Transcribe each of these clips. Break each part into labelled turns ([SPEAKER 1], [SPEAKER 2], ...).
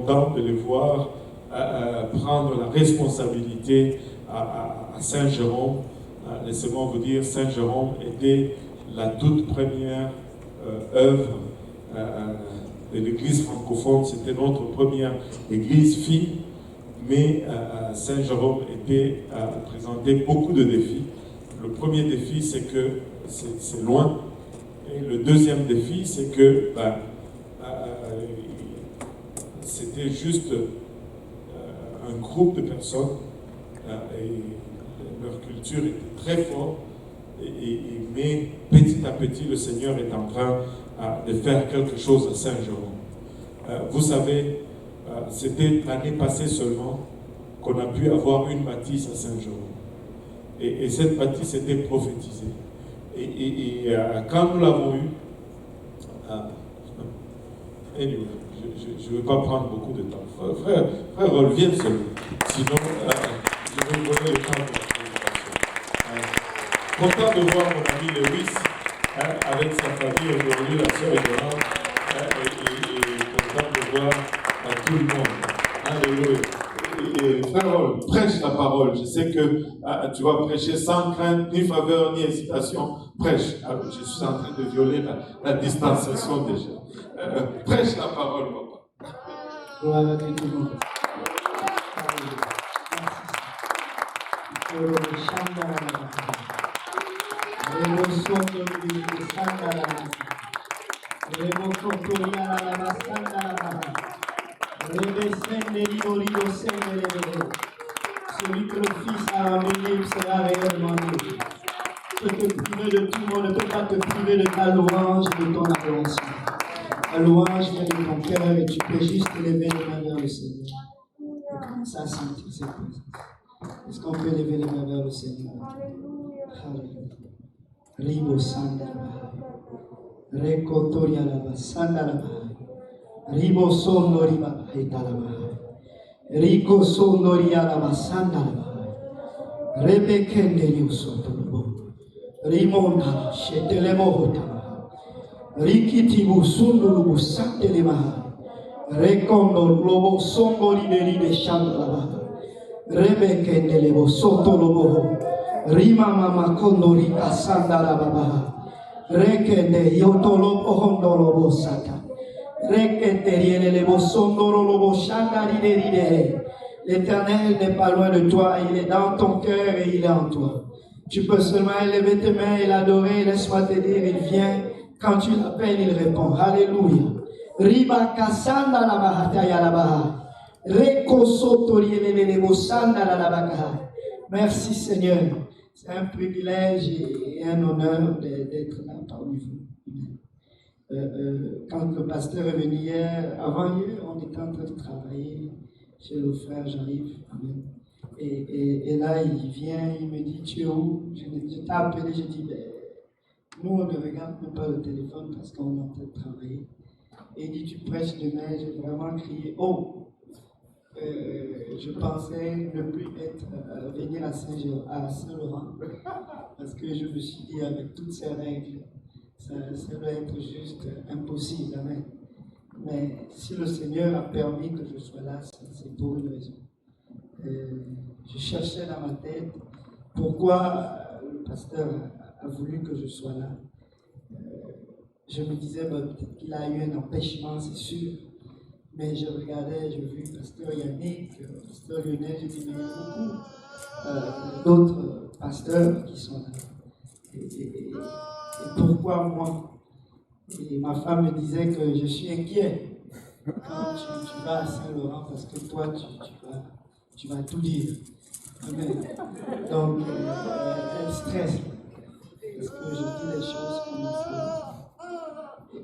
[SPEAKER 1] content de les voir prendre la responsabilité à Saint-Jérôme. Laissez-moi vous dire, Saint-Jérôme était la toute première œuvre de l'église francophone. C'était notre première église fille, mais Saint-Jérôme était présenté beaucoup de défis. Le premier défi, c'est que c'est loin. Et le deuxième défi, c'est que c'était juste un groupe de personnes et leur culture était très forte. Mais petit à petit, le Seigneur est en train de faire quelque chose à Saint-Jérôme. Vous savez, c'était l'année passée seulement qu'on a pu avoir une bâtisse à Saint-Jérôme. Et cette bâtisse était prophétisée. Et quand nous l'avons eue, anyway, je ne vais pas prendre beaucoup de temps. Frère, reviens seulement. Sinon, je vais vous donner le temps pour la présentation. Content de voir mon ami Lewis avec sa famille aujourd'hui, la sœur Yolande, et content de voir tout le monde. Alléluia. Frère, prêche la parole. Je sais que tu vas prêcher sans crainte, ni faveur, ni hésitation. Prêche. Je suis en train de violer la distanciation déjà. Prêche la parole, papa.
[SPEAKER 2] Gloire à Dieu tout le monde. Celui que le Fils a emmené sera réellement Dieu. Tu peux te priver de tout le monde, ne peut pas te priver de ta louange et de ton adoration. La louange vient de ton cœur et tu peux juste lever les mains vers le Seigneur. Et commencer à sentir ses présence. Est-ce qu'on peut lever les mains vers le Seigneur? Alléluia. Ribo Sandalaba. Rekotoria Laba Sandalaba. Ribo Sondoriba Etalaba. Rico Sondoria Laba Sandalaba. Rebekendeliu Sotolobo. Rimonda Shetelemo. Rikitibu Sundulubu Santelema. Rekondo Lobo Songoli de Chandalaba. Rebekendelebo Sotolobo. Rima Mama Kondorika Sandalaba. Rekende Yotolobo Hondolobo Sata. L'Éternel n'est pas loin de toi, il est dans ton cœur et il est en toi. Tu peux seulement élever tes mains et l'adorer. Laisse-moi te dire, il vient. Quand tu l'appelles, il répond. Alléluia. Riba kasanda la bahataya la baha. Reko sotorielele lebo sanda la bakaha. Merci Seigneur. C'est un privilège et un honneur d'être là parmi vous. Quand le pasteur est venu hier, avant-hier, on était en train de travailler chez le frère Jean-Yves. Amen. Et là, il vient, il me dit, tu es où? Je t'ai appelé, je dis, nous, on ne regarde même pas le téléphone parce qu'on est en train de travailler. Et il dit, tu prêches demain. J'ai vraiment crié, oh! Je pensais ne plus venir à Saint-Laurent parce que je me suis dit, avec toutes ces règles, ça doit être juste impossible. Amen. Mais si le Seigneur a permis que je sois là, c'est pour une raison. Je cherchais dans ma tête pourquoi le pasteur a voulu que je sois là. Je me disais, peut-être qu'il a eu un empêchement, c'est sûr. Mais je regardais, j'ai vu pasteur Yannick, pasteur Lionel, j'ai dit, mais il y a beaucoup d'autres pasteurs qui sont là. Et pourquoi moi? Et ma femme me disait que je suis inquiet quand tu vas à Saint-Laurent parce que toi, tu vas tout dire. Amen. Donc, elle stresse parce que je dis les choses comme ça.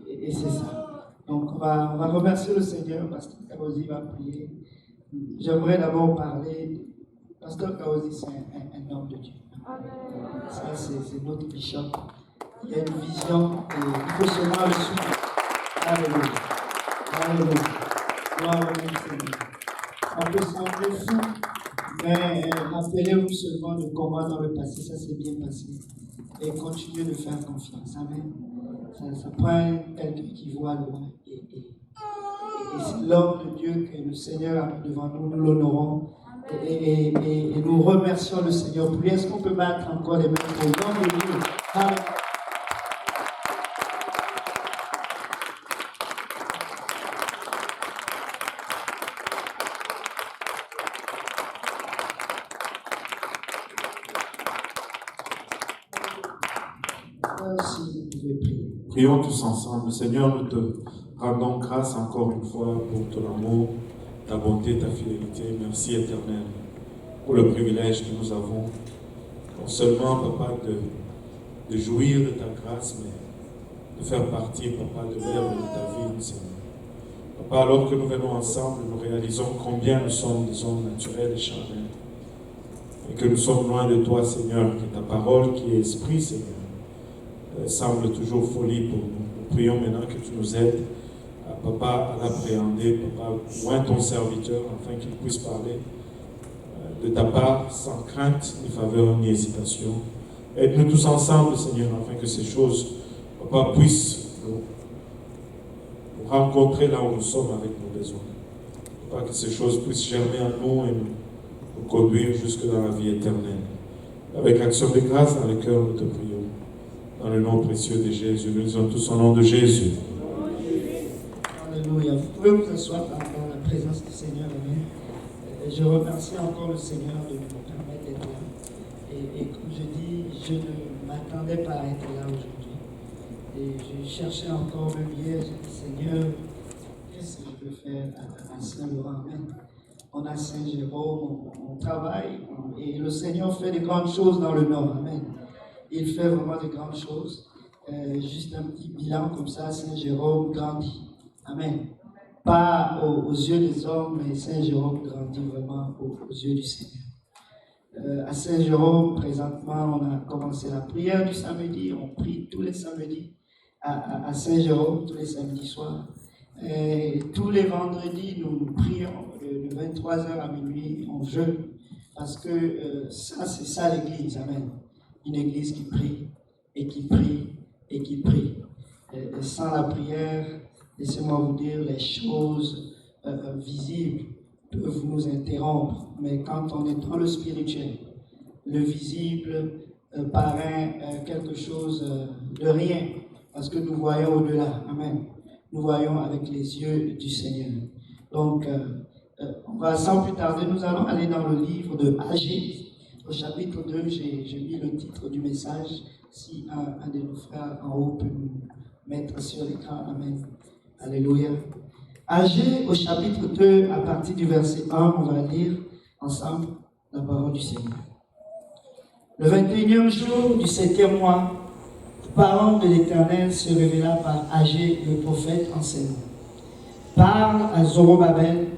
[SPEAKER 2] Et c'est ça. Donc, on va remercier le Seigneur. Pasteur Kaozi va prier. J'aimerais d'abord parler. Pasteur Kaozi, c'est un homme de Dieu. Ça, c'est notre bishop. Il y a une vision et il faut seulement le suivre. Alléluia. Alléluia. Gloire au Seigneur. On peut sembler fou, mais rappelez-vous seulement de comment dans le passé ça s'est bien passé. Et continuez de faire confiance. Amen. Ça prend quelqu'un qui voit loin et c'est l'homme de Dieu que le Seigneur a mis devant nous, nous l'honorons et nous remercions le Seigneur pour lui. Est-ce qu'on peut battre encore les mains pour l'homme de Dieu? Amen. Si vous pouvez prier.
[SPEAKER 1] Prions tous ensemble. Seigneur, nous te rendons grâce encore une fois pour ton amour, ta bonté, ta fidélité. Merci éternel pour le privilège que nous avons, non seulement, Papa, de jouir de ta grâce, mais de faire partie, Papa, de l'œuvre de ta vie, Seigneur. Papa, alors que nous venons ensemble, nous réalisons combien nous sommes des hommes naturels et charnels, et que nous sommes loin de toi, Seigneur, que ta parole, qui est esprit, Seigneur, semble toujours folie pour nous. Nous prions maintenant que tu nous aides, Papa, à l'appréhender. Papa, loin ton serviteur, afin qu'il puisse parler de ta part, sans crainte, ni faveur, ni hésitation. Aide-nous tous ensemble, Seigneur, afin que ces choses, Papa, puissent nous rencontrer là où nous sommes avec nos besoins. Papa, que ces choses puissent germer en nous et nous conduire jusque dans la vie éternelle. Avec action de grâce dans le cœur, nous te prions. Dans le nom précieux de Jésus, nous disons tous au nom de Jésus.
[SPEAKER 2] Alléluia. Vous pouvez vous asseoir dans la présence du Seigneur. Amen. Je remercie encore le Seigneur de nous permettre d'être là. Et comme je dis, je ne m'attendais pas à être là aujourd'hui. Et je cherchais encore même hier, j'ai dit Seigneur, qu'est-ce que je peux faire à Saint-Laurent? Amen. On a Saint-Jérôme, on travaille, et le Seigneur fait de grandes choses dans le Nord. Amen. Il fait vraiment de grandes choses. Juste un petit bilan comme ça, Saint-Jérôme grandit. Amen. Pas aux yeux des hommes, mais Saint-Jérôme grandit vraiment aux yeux du Seigneur. À Saint-Jérôme, présentement, on a commencé la prière du samedi. On prie tous les samedis à Saint-Jérôme, tous les samedis soirs. Tous les vendredis, nous prions de 23h à minuit, on jeûne. Parce que ça, c'est ça l'Église. Amen. Une église qui prie, et qui prie, et qui prie. Et sans la prière, laissez-moi vous dire, les choses visibles peuvent nous interrompre. Mais quand on est dans le spirituel, le visible paraît quelque chose de rien. Parce que nous voyons au-delà. Amen. Nous voyons avec les yeux du Seigneur. Donc, on va sans plus tarder, nous allons aller dans le livre de Agé. Au chapitre 2, j'ai mis le titre du message. Si un de nos frères en haut peut nous mettre sur l'écran. Amen. Alléluia. Agé au chapitre 2, à partir du verset 1, on va lire ensemble la parole du Seigneur. Le 21e jour du 7e mois, le parole de l'Éternel se révéla par Agé, le prophète enseignant. Parle à Zorobabel,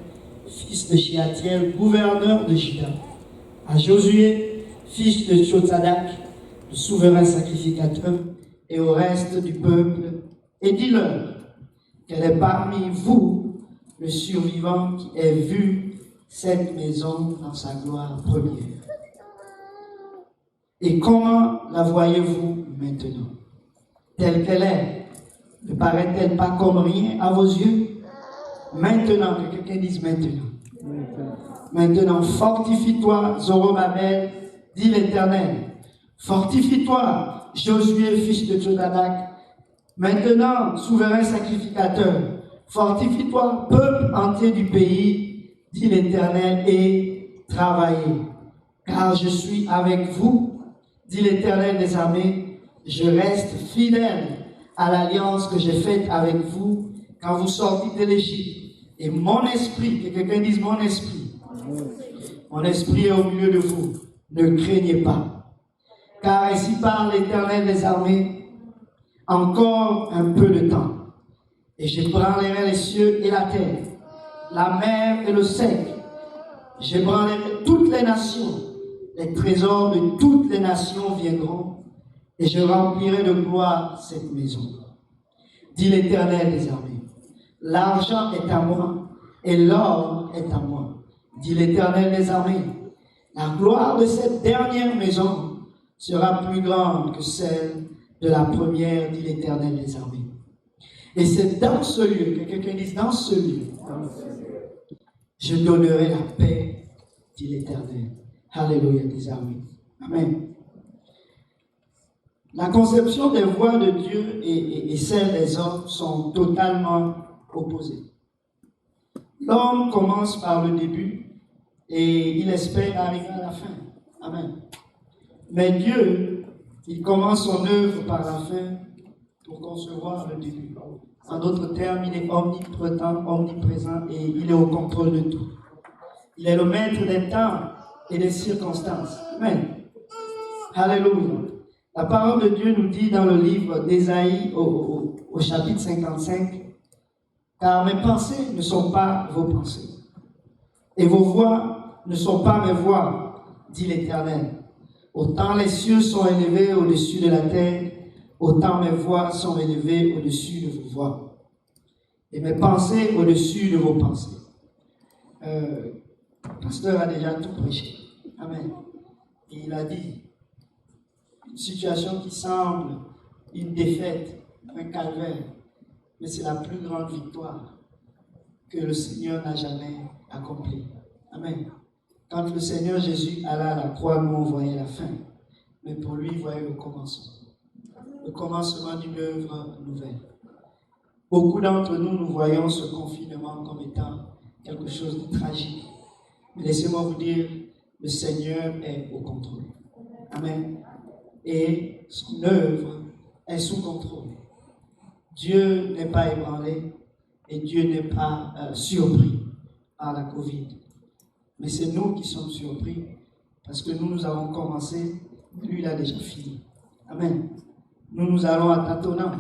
[SPEAKER 2] fils de Shealtiel, gouverneur de Juda, à Josué, fils de Tsodac, le souverain sacrificateur, et au reste du peuple, et dis-leur qu'elle est parmi vous le survivant qui ait vu cette maison dans sa gloire première. Et comment la voyez-vous maintenant? Telle qu'elle est, ne paraît-elle pas comme rien à vos yeux? Maintenant, que quelqu'un dise maintenant. Maintenant, fortifie-toi, Zorobabel, dit l'Éternel. Fortifie-toi, Josué, fils de Tsodac. Maintenant, souverain sacrificateur, fortifie-toi, peuple entier du pays, dit l'Éternel, et travaillez. Car je suis avec vous, dit l'Éternel des armées. Je reste fidèle à l'alliance que j'ai faite avec vous quand vous sortez de l'Égypte. Et mon esprit, que quelqu'un dise mon esprit est au milieu de vous. Ne craignez pas. Car ainsi parle l'Éternel des armées, encore un peu de temps, et j'ébranlerai les cieux et la terre, la mer et le sec. J'ébranlerai toutes les nations. Les trésors de toutes les nations viendront, et je remplirai de gloire cette maison. Dit l'Éternel des armées. L'argent est à moi, et l'or est à moi, dit l'Éternel des armées. La gloire de cette dernière maison sera plus grande que celle de la première, dit l'Éternel des armées. Et c'est dans ce lieu, que quelqu'un dise dans ce lieu, je donnerai la paix, dit l'Éternel. Alléluia, dis amen. Amen. La conception des voies de Dieu et celle des hommes sont totalement opposées. L'homme commence par le début et il espère arriver à la fin. Amen. Mais Dieu, il commence son œuvre par la fin pour concevoir le début. En d'autres termes, il est omnipotent, omniprésent et il est au contrôle de tout. Il est le maître des temps et des circonstances. Amen. Alléluia. La parole de Dieu nous dit dans le livre d'Ésaïe au chapitre 55, « Car mes pensées ne sont pas vos pensées, et vos voix ne sont pas mes voix, dit l'Éternel. Autant les cieux sont élevés au-dessus de la terre, autant mes voix sont élevées au-dessus de vos voix, et mes pensées au-dessus de vos pensées. » Le pasteur a déjà tout prêché. Amen. Et il a dit, une situation qui semble une défaite, un calvaire, mais c'est la plus grande victoire que le Seigneur n'a jamais accomplie. Amen. Quand le Seigneur Jésus alla à la croix, nous on voyait la fin, mais pour lui, il voyait le commencement d'une œuvre nouvelle. Beaucoup d'entre nous, nous voyons ce confinement comme étant quelque chose de tragique. Mais laissez-moi vous dire, le Seigneur est au contrôle. Amen. Et son œuvre est sous contrôle. Dieu n'est pas ébranlé et Dieu n'est pas surpris par la Covid. Mais c'est nous qui sommes surpris parce que nous avons commencé, lui il a déjà fini. Amen. Nous allons à tâtonnant,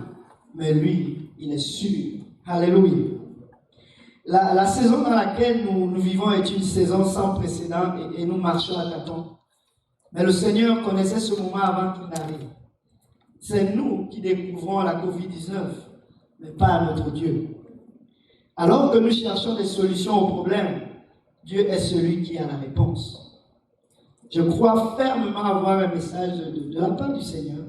[SPEAKER 2] mais lui, il est sûr. Alléluia. La saison dans laquelle nous vivons est une saison sans précédent et nous marchons à tâtons. Mais le Seigneur connaissait ce moment avant qu'il n'arrive. C'est nous qui découvrons la COVID-19, mais pas notre Dieu. Alors que nous cherchons des solutions aux problèmes, Dieu est celui qui a la réponse. Je crois fermement avoir un message de la part du Seigneur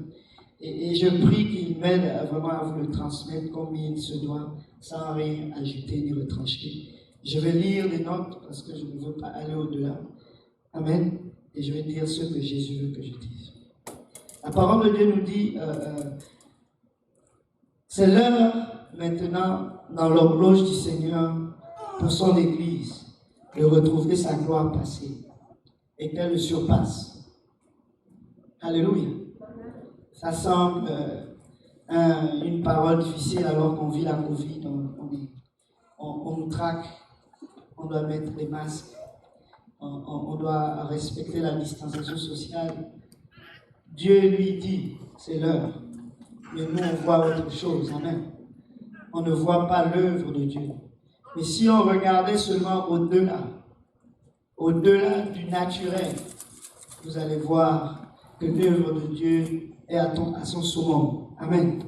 [SPEAKER 2] et je prie qu'il m'aide vraiment à vous le transmettre comme il se doit, sans rien ajouter ni retrancher. Je vais lire des notes parce que je ne veux pas aller au-delà. Amen. Et je vais dire ce que Jésus veut que je dise. La parole de Dieu nous dit, c'est l'heure maintenant dans l'horloge du Seigneur pour son Église de retrouver sa gloire passée et qu'elle le surpasse. Alléluia. Ça semble une parole difficile alors qu'on vit la Covid, on nous traque, on doit mettre des masques, on doit respecter la distanciation sociale. Dieu lui dit, c'est l'heure. Mais nous, on voit autre chose. Amen. On ne voit pas l'œuvre de Dieu. Mais si on regardait seulement au-delà du naturel, vous allez voir que l'œuvre de Dieu est à son summum. Amen.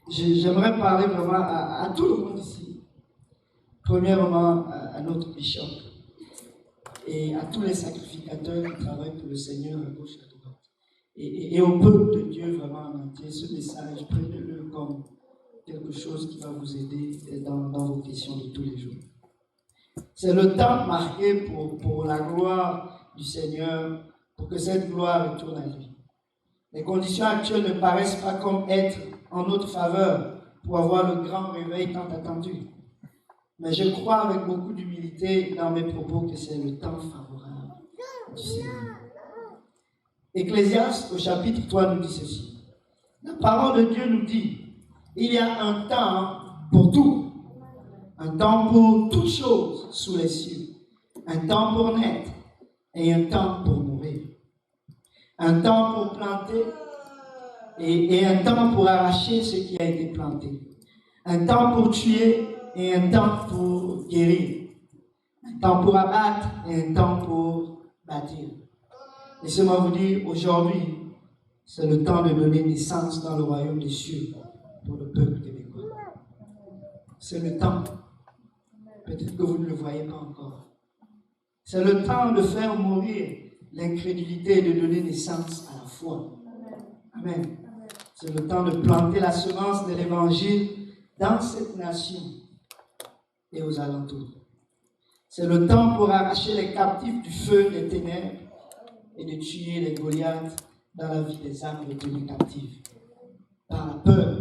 [SPEAKER 2] J'aimerais parler vraiment à tout le monde ici. Premièrement, à notre bishop et à tous les sacrificateurs qui travaillent pour le Seigneur à gauche et à droite. Et au peuple de Dieu vraiment en entier, ce message, prenez-le comme quelque chose qui va vous aider dans vos questions de tous les jours. C'est le temps marqué pour la gloire du Seigneur, pour que cette gloire retourne à lui. Les conditions actuelles ne paraissent pas comme être en notre faveur pour avoir le grand réveil tant attendu. Mais je crois avec beaucoup d'humilité dans mes propos que c'est le temps favorable du Seigneur. Ecclésiaste au chapitre 3 nous dit ceci. La parole de Dieu nous dit, il y a un temps pour tout, un temps pour toutes choses sous les cieux, un temps pour naître et un temps pour mourir, un temps pour planter et un temps pour arracher ce qui a été planté, un temps pour tuer et un temps pour guérir, un temps pour abattre et un temps pour bâtir. Laissez-moi vous dire, aujourd'hui, c'est le temps de donner naissance dans le royaume des cieux pour le peuple québécois. C'est le temps. Peut-être que vous ne le voyez pas encore. C'est le temps de faire mourir l'incrédulité et de donner naissance à la foi. Amen. C'est le temps de planter la semence de l'évangile dans cette nation et aux alentours. C'est le temps pour arracher les captifs du feu des ténèbres et de tuer les Goliaths dans la vie des âmes retenues captives par la peur.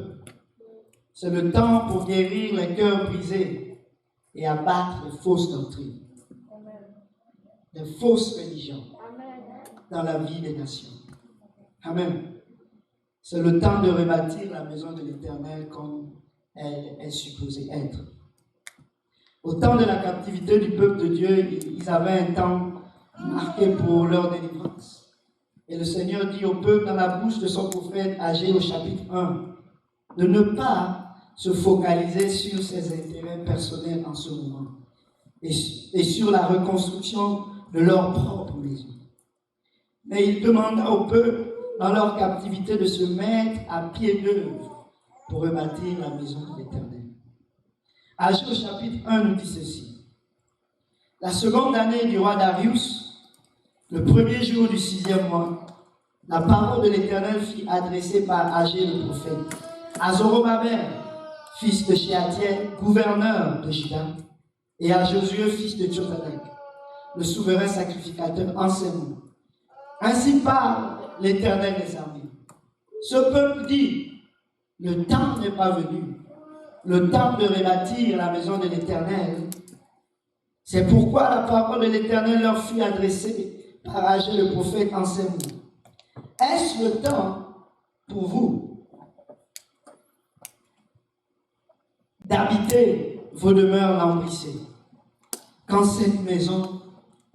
[SPEAKER 2] C'est le temps pour guérir les cœurs brisés et abattre les fausses doctrines, les fausses religions dans la vie des nations. Amen. C'est le temps de rebâtir la maison de l'Éternel comme elle est supposée être. Au temps de la captivité du peuple de Dieu, ils avaient un temps marqué pour leur délivrance. Et le Seigneur dit au peuple dans la bouche de son prophète Agé au chapitre 1 de ne pas se focaliser sur ses intérêts personnels en ce moment et sur la reconstruction de leur propre maison. Mais il demanda au peuple dans leur captivité de se mettre à pied d'œuvre pour rebâtir la maison de l'Éternel. Agé au chapitre 1 nous dit ceci. La seconde année du roi Darius, le premier jour du 6e mois, la parole de l'Éternel fut adressée par Agé le prophète à Zorobabel, fils de Shealtiel, gouverneur de Juda, et à Josué, fils de Josadak, le souverain sacrificateur en ces mots. Ainsi parle l'Éternel des armées. Ce peuple dit, le temps n'est pas venu, le temps de rebâtir la maison de l'Éternel. C'est pourquoi la parole de l'Éternel leur fut adressée par Agé le prophète en ces mots. Est-ce le temps pour vous d'habiter vos demeures lambrissées quand cette maison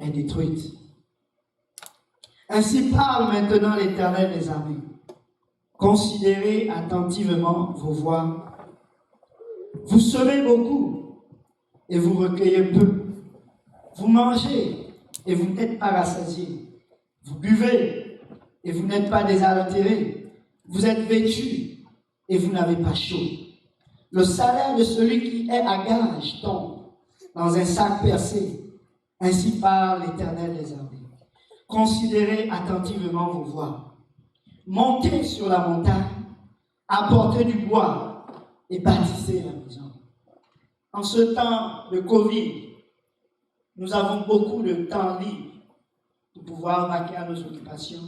[SPEAKER 2] est détruite? Ainsi parle maintenant l'Éternel des armées. Considérez attentivement vos voies. Vous semez beaucoup et vous recueillez peu. Vous mangez et vous n'êtes pas rassasiés. Vous buvez et vous n'êtes pas désaltérés. Vous êtes vêtus et vous n'avez pas chaud. Le salaire de celui qui est à gage tombe dans un sac percé. Ainsi parle l'Éternel des armées. Considérez attentivement vos voies. Montez sur la montagne, apportez du bois et bâtissez la maison. En ce temps de Covid, nous avons beaucoup de temps libre pour pouvoir vaquer à nos occupations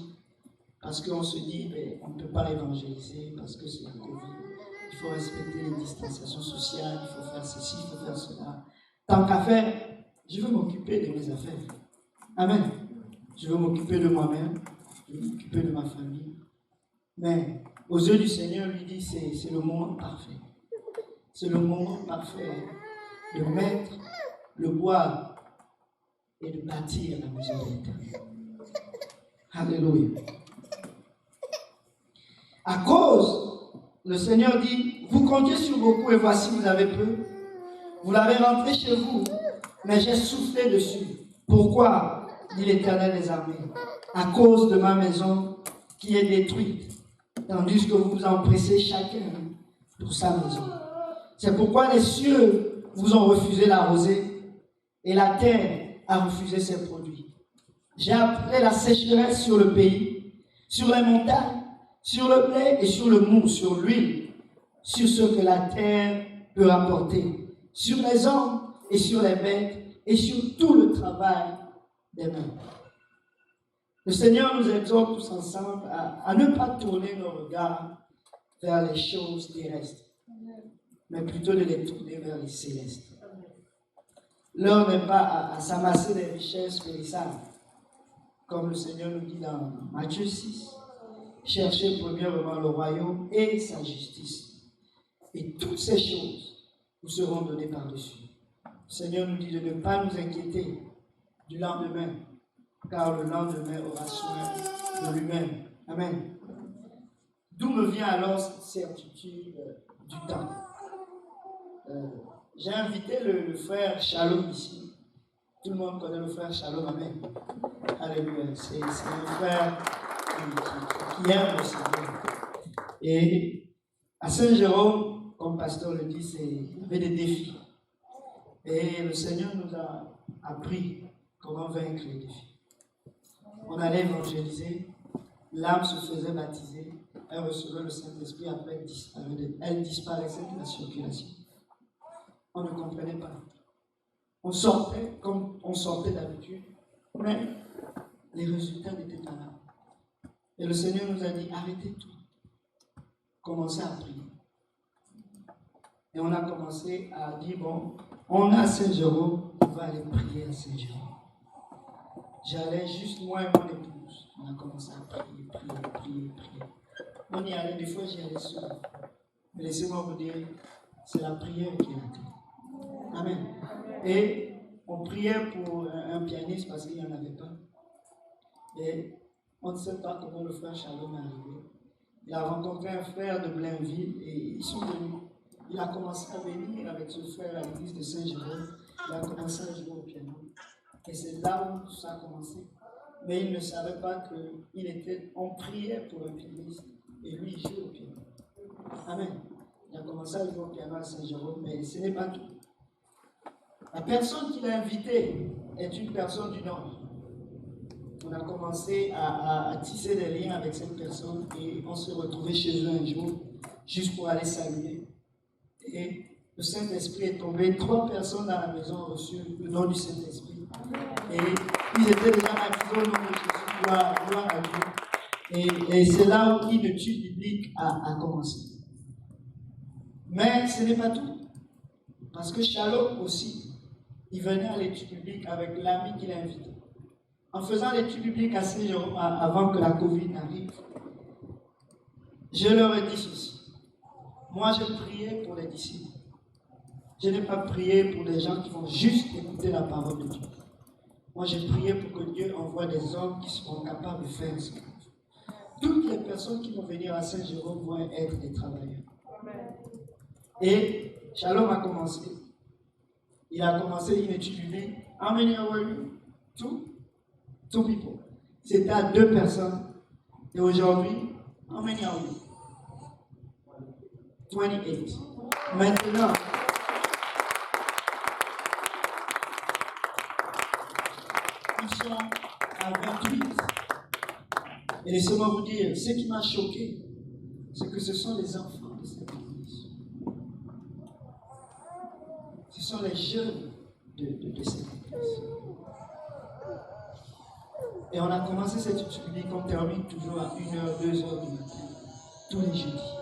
[SPEAKER 2] parce qu'on se dit on ne peut pas évangéliser parce que c'est la Covid. Il faut respecter les distanciations sociales, il faut faire ceci, il faut faire cela. Tant qu'à faire, je veux m'occuper de mes affaires. Amen. Je veux m'occuper de moi-même, je veux m'occuper de ma famille. Mais aux yeux du Seigneur, lui dit, c'est le moment parfait. C'est le moment parfait de mettre le bois et de bâtir la maison de l'Éternel. Alléluia. À cause, le Seigneur dit, vous comptiez sur beaucoup et voici vous avez peu. Vous l'avez rentré chez vous, mais j'ai soufflé dessus. Pourquoi, dit l'Éternel des armées? À cause de ma maison qui est détruite, tandis que vous vous empressez chacun pour sa maison. C'est pourquoi les cieux vous ont refusé la rosée et la terre a refusé ses produits. J'ai appelé la sécheresse sur le pays, sur les montagnes, sur le blé et sur le mou, sur l'huile, sur ce que la terre peut apporter, sur les hommes et sur les bêtes et sur tout le travail des mains. Le Seigneur nous exhorte tous ensemble à ne pas tourner nos regards vers les choses terrestres, mais plutôt de les tourner vers les célestes. L'heure n'est pas à s'amasser des richesses périssables, comme le Seigneur nous dit dans Matthieu 6. Cherchez premièrement le royaume et sa justice, et toutes ces choses vous seront données par-dessus. Le Seigneur nous dit de ne pas nous inquiéter du lendemain, car le lendemain aura soin de lui-même. Amen. D'où me vient alors cette certitude du temps? J'ai invité le frère Shalom ici. Tout le monde connaît le frère Shalom. Amen. Alléluia. C'est un frère qui aime le Seigneur. Et à Saint-Jérôme, comme pasteur le dit, il y avait des défis. Et le Seigneur nous a appris comment vaincre les défis. On allait évangéliser, l'âme se faisait baptiser, elle recevait le Saint-Esprit, après elle disparaissait de la circulation. On ne comprenait pas. On sortait comme on sortait d'habitude, mais les résultats n'étaient pas là. Et le Seigneur nous a dit, arrêtez tout. Commencez à prier. Et on a commencé à dire, bon, on a Saint-Jérôme, on va aller prier à Saint-Jérôme. J'allais juste moi et mon épouse. On a commencé à prier. On y allait, des fois j'y allais seul. Mais laissez-moi vous dire, c'est la prière qui est la clé. Amen. Et on priait pour un pianiste parce qu'il n'y en avait pas. Et on ne sait pas comment le frère Shalom est arrivé. Il a rencontré un frère de Blainville et ils sont venus. Il a commencé à venir avec ce frère à l'église de Saint-Jérôme. Il a commencé à jouer au piano. Et c'est là où tout ça a commencé. Mais il ne savait pas qu'on priait pour un pianiste et lui il joue au piano. Amen. Il a commencé à jouer au piano à Saint-Jérôme, mais ce n'est pas tout. La personne qui l'a invité est une personne du Nord. On a commencé à tisser des liens avec cette personne et on s'est retrouvés chez eux un jour, juste pour aller saluer. Et le Saint-Esprit est tombé. 3 personnes dans la maison ont reçu le nom du Saint-Esprit. Et ils étaient déjà baptisés au nom de Jésus. Gloire à Dieu. Et c'est là où une étude biblique a commencé. Mais ce n'est pas tout. Parce que Shalom aussi, il venait à l'étude biblique avec l'ami qu'il a invité. En faisant l'étude biblique à Saint-Jérôme, avant que la Covid n'arrive, je leur ai dit ceci. Moi, j'ai prié pour les disciples. Je n'ai pas prié pour des gens qui vont juste écouter la parole de Dieu. Moi, j'ai prié pour que Dieu envoie des hommes qui seront capables de faire ce qu'il faut. Toutes les personnes qui vont venir à Saint-Jérôme vont être des travailleurs. Et Shalom a commencé. Il a commencé une étude biblique. How many are you? Two people. C'était à 2 personnes. Et aujourd'hui, how many are you? 28. Maintenant, ils sont à 28. Et laissez-moi vous dire, ce qui m'a choqué, c'est que ce sont les enfants de cette église. Ce sont les jeunes de cette église. Et on a commencé cette étude biblique, on termine toujours à 1h, 2h du matin, tous les jeudis.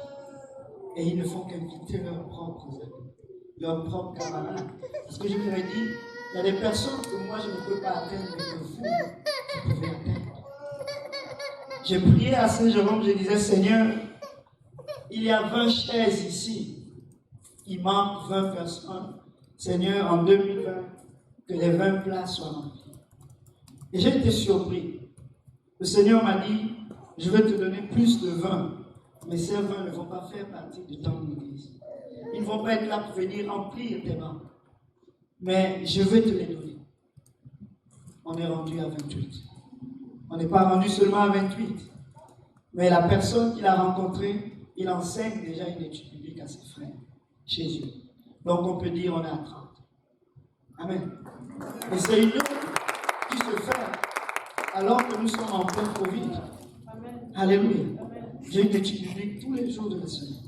[SPEAKER 2] Et ils ne font qu'inviter leurs propres amis, leurs propres camarades. Parce que je vous ai dit, il y a des personnes que moi je ne peux pas atteindre, mais que vous pouvez atteindre. J'ai prié à Saint-Jérôme, je disais, Seigneur, il y a 20 chaises ici. Il manque 20 personnes. Seigneur, en 2020, que les 20 places soient remplies. Et j'ai été surpris. Le Seigneur m'a dit, je vais te donner plus de vin, mais ces vins ne vont pas faire partie du temps de l'église. Ils ne vont pas être là pour venir remplir tes bancs. Mais je vais te les donner. On est rendu à 28. On n'est pas rendu seulement à 28. Mais la personne qu'il a rencontrée, il enseigne déjà une étude biblique à ses frères, chez eux. Donc on peut dire on est à 30. Amen. Et c'est une œuvre qui se fait alors que nous sommes en plein Covid. Amen. Alléluia. J'ai une étude biblique tous les jours de la semaine.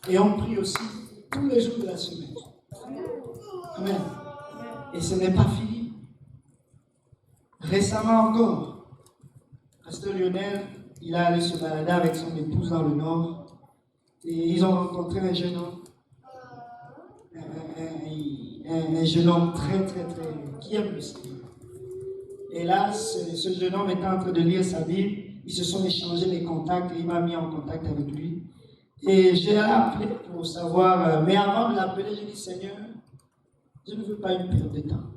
[SPEAKER 2] Et on prie aussi tous les jours de la semaine. Amen. Et ce n'est pas fini. Récemment encore, Pasteur Lionel, il a allé se balader avec son épouse dans le nord. Et ils ont rencontré un jeune homme. Un jeune homme très, qui aime le Seigneur. Et là, ce jeune homme était en train de lire sa Bible. Ils se sont échangés les contacts et il m'a mis en contact avec lui. Et j'ai appelé pour savoir, mais avant de l'appeler, j'ai dit, Seigneur, je ne veux pas une perte de temps.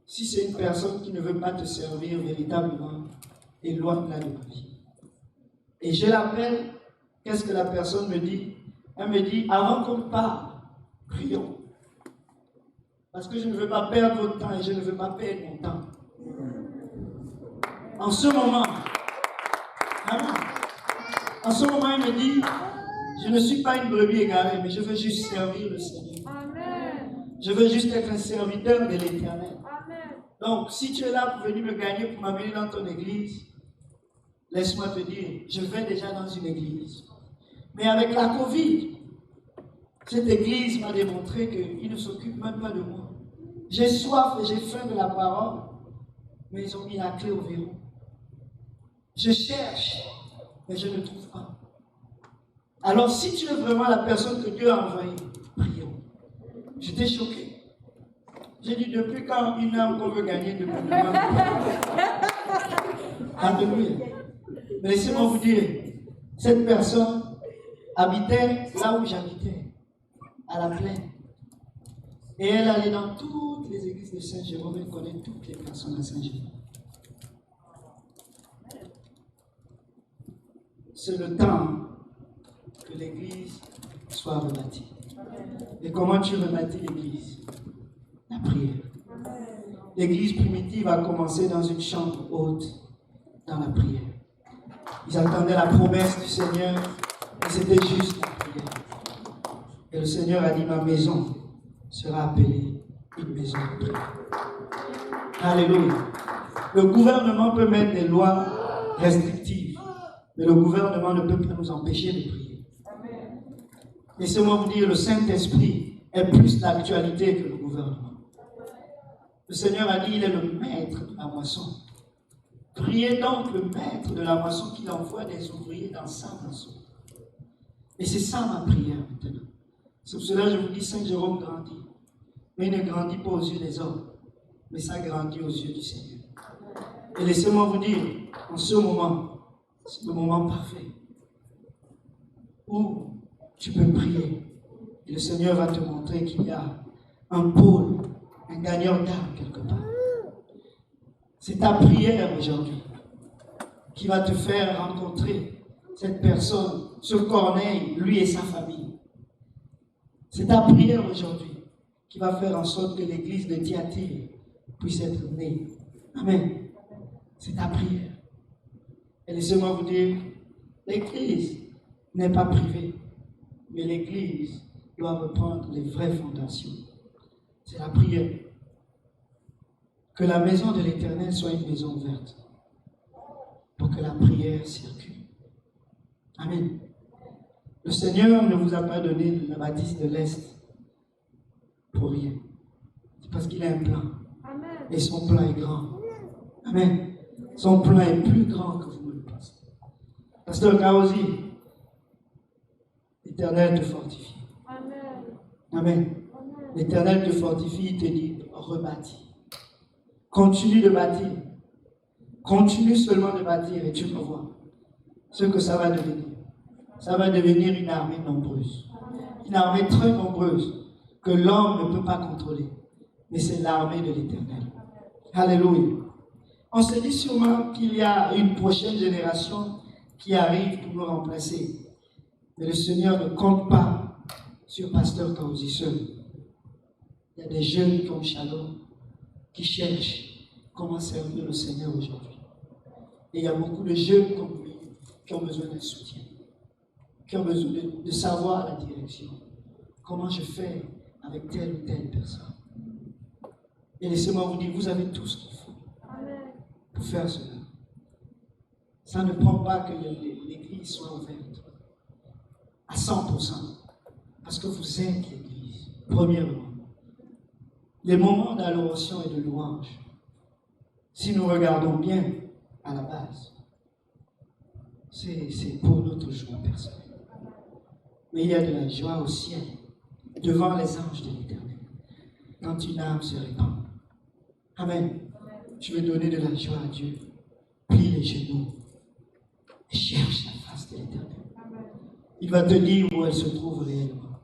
[SPEAKER 2] Si c'est une personne qui ne veut pas te servir véritablement, éloigne-la de ma vie. Et je l'appelle, qu'est-ce que la personne me dit? Elle me dit, avant qu'on parle, prions. Parce que je ne veux pas perdre votre temps et je ne veux pas perdre mon temps. En ce moment, amen. En ce moment, il me dit, je ne suis pas une brebis égarée, mais je veux juste servir le Seigneur. Amen. Je veux juste être un serviteur de l'Éternel. Amen. Donc, si tu es là pour venir me gagner, pour m'amener dans ton église, laisse-moi te dire, je vais déjà dans une église. Mais avec la Covid, cette église m'a démontré qu'ils ne s'occupent même pas de moi. J'ai soif et j'ai faim de la parole, mais ils ont mis la clé au verrou. Je cherche, mais je ne trouve pas. Alors si tu es vraiment la personne que Dieu a envoyée, prions. J'étais choqué. J'ai dit, depuis quand une âme qu'on veut gagner depuis demain? Alléluia. Mais laissez-moi vous dire, cette personne habitait là où j'habitais, à la plaine. Et elle allait dans toutes les églises de Saint-Jérôme, elle connaît toutes les personnes à Saint-Jérôme. C'est le temps que l'église soit rebâtie. Et comment tu rebâtis l'église? La prière. L'église primitive a commencé dans une chambre haute, dans la prière. Ils attendaient la promesse du Seigneur, et c'était juste la prière. Et le Seigneur a dit, ma maison sera appelée une maison de prière. Alléluia. Le gouvernement peut mettre des lois restrictives, mais le gouvernement ne peut pas nous empêcher de prier. Laissez-moi vous dire, le Saint-Esprit est plus d'actualité que le gouvernement. Le Seigneur a dit, il est le maître de la moisson. Priez donc le maître de la moisson qu'il envoie des ouvriers dans sa moisson. Et c'est ça ma prière maintenant. C'est pour cela que je vous dis, Saint Jérôme grandit. Mais il ne grandit pas aux yeux des hommes, mais ça grandit aux yeux du Seigneur. Et laissez-moi vous dire, en ce moment, c'est le moment parfait où tu peux prier. Et le Seigneur va te montrer qu'il y a un pôle, un gagnant d'âme quelque part. C'est ta prière aujourd'hui qui va te faire rencontrer cette personne, ce Corneille, lui et sa famille. C'est ta prière aujourd'hui qui va faire en sorte que l'église de Thyatire puisse être née. Amen. C'est ta prière. Et laissez-moi vous dire, l'église n'est pas privée, mais l'église doit reprendre les vraies fondations. C'est la prière. Que la maison de l'Éternel soit une maison ouverte pour que la prière circule. Amen. Le Seigneur ne vous a pas donné la baptiste de l'Est pour rien. C'est parce qu'il a un plan. Amen. Et son plan est grand. Amen. Son plan est plus grand que vous ne le pensez. Pasteur Kaosi, l'Éternel te fortifie. Amen. Amen. L'Éternel te fortifie, il te dit, rebâtis. Continue de bâtir. Continue seulement de bâtir et tu vas voir ce que ça va devenir. Ça va devenir une armée nombreuse. Une armée très nombreuse que l'homme ne peut pas contrôler. Mais c'est l'armée de l'Éternel. Alléluia. On se dit sûrement qu'il y a une prochaine génération qui arrive pour nous remplacer. Mais le Seigneur ne compte pas sur Pasteur Kaosi seul. Il y a des jeunes comme Shalom qui cherchent comment servir le Seigneur aujourd'hui. Et il y a beaucoup de jeunes comme lui qui ont besoin d'un soutien, qui ont besoin de savoir la direction. Comment je fais avec telle ou telle personne. Et laissez-moi vous dire, vous avez tout ce qu'il faut pour faire cela. Ça ne prend pas que l'église soit ouverte à 100%, parce que vous êtes l'église, premièrement. Les moments d'adoration et de louange, si nous regardons bien à la base, c'est pour notre joie personnelle. Mais il y a de la joie au ciel, devant les anges de l'Éternel, quand une âme se répand. Amen. Tu veux donner de la joie à Dieu, plie les genoux et cherche la face de l'Éternel. Il va te dire où elle se trouve réellement.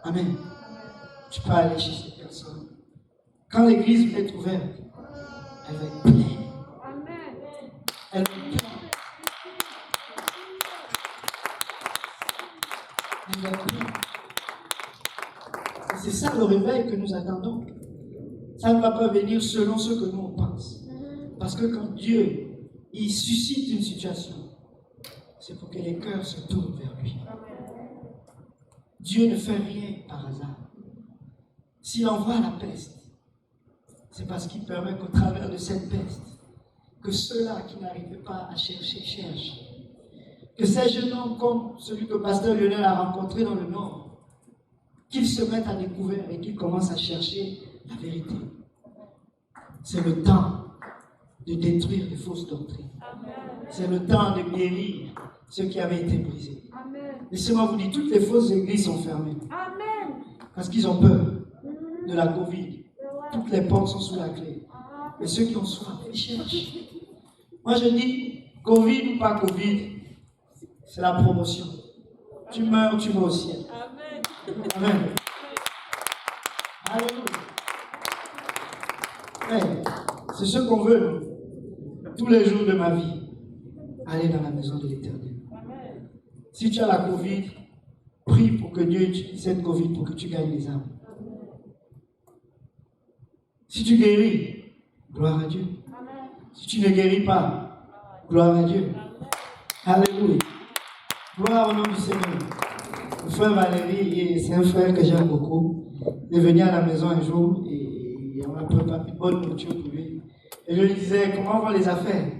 [SPEAKER 2] Amen. Tu peux aller chez cette personne. Quand l'église va être ouverte, elle va être pleine. Elle va être pleine. Elle va être pleine. Et c'est ça le réveil que nous attendons. Ça ne va pas venir selon ce que nous on pense. Parce que quand Dieu, il suscite une situation, c'est pour que les cœurs se tournent vers lui. Dieu ne fait rien par hasard. S'il envoie la peste, c'est parce qu'il permet qu'au travers de cette peste, que ceux-là qui n'arrivaient pas à chercher, cherchent. Que ces jeunes hommes, comme celui que Pasteur Lionel a rencontré dans le Nord, qu'ils se mettent à découvert et qu'ils commencent à chercher la vérité. C'est le temps de détruire les fausses doctrines. C'est le temps de guérir ceux qui avaient été brisés. Laissez-moi vous dire, toutes les fausses églises sont fermées. Parce qu'ils ont peur de la Covid. Toutes les portes sont sous la clé. Mais ceux qui ont soif, ils cherchent. Moi je dis, Covid ou pas Covid, c'est la promotion. Tu meurs au ciel. Amen. Alléluia. Mais c'est ce qu'on veut, tous les jours de ma vie. Aller dans la maison de l'Éternel. Si tu as la Covid, prie pour que Dieu utilise cette Covid pour que tu gagnes les âmes. Si tu guéris, gloire à Dieu. Si tu ne guéris pas, gloire à Dieu. Alléluia. Gloire au nom du Seigneur. Le frère Valérie, c'est un frère que j'aime beaucoup. Il est venu à la maison un jour et on a préparé une bonne nourriture pour lui. Et je lui disais, comment vont les affaires?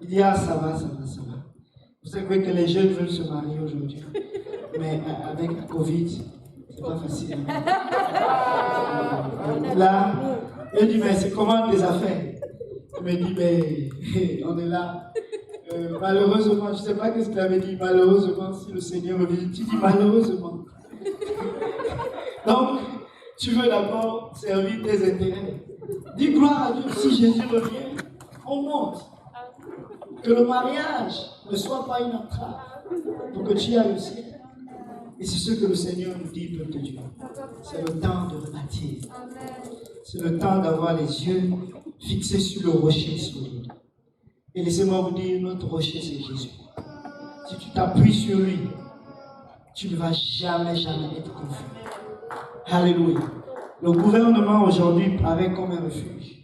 [SPEAKER 2] Il dit, ah, ça va. Vous savez que les jeunes veulent se marier aujourd'hui. Mais avec la Covid, c'est pas facile. Là, il dit, mais c'est comment les affaires? Il me dit, mais on est là. Malheureusement, je ne sais pas ce qu'il avait dit, malheureusement, si le Seigneur revient, tu dis malheureusement. Donc, tu veux d'abord servir tes intérêts. Dis gloire à Dieu, si Jésus revient, on monte. Que le mariage ne soit pas une entrave pour que tu ailles au ciel. Et c'est ce que le Seigneur nous dit, peuple de Dieu. C'est le temps de rebaptiser. C'est le temps d'avoir les yeux fixés sur le rocher solide. Et laissez-moi vous dire, notre rocher, c'est Jésus. Si tu t'appuies sur lui, tu ne vas jamais être confus. Alléluia. Le gouvernement aujourd'hui paraît comme un refuge.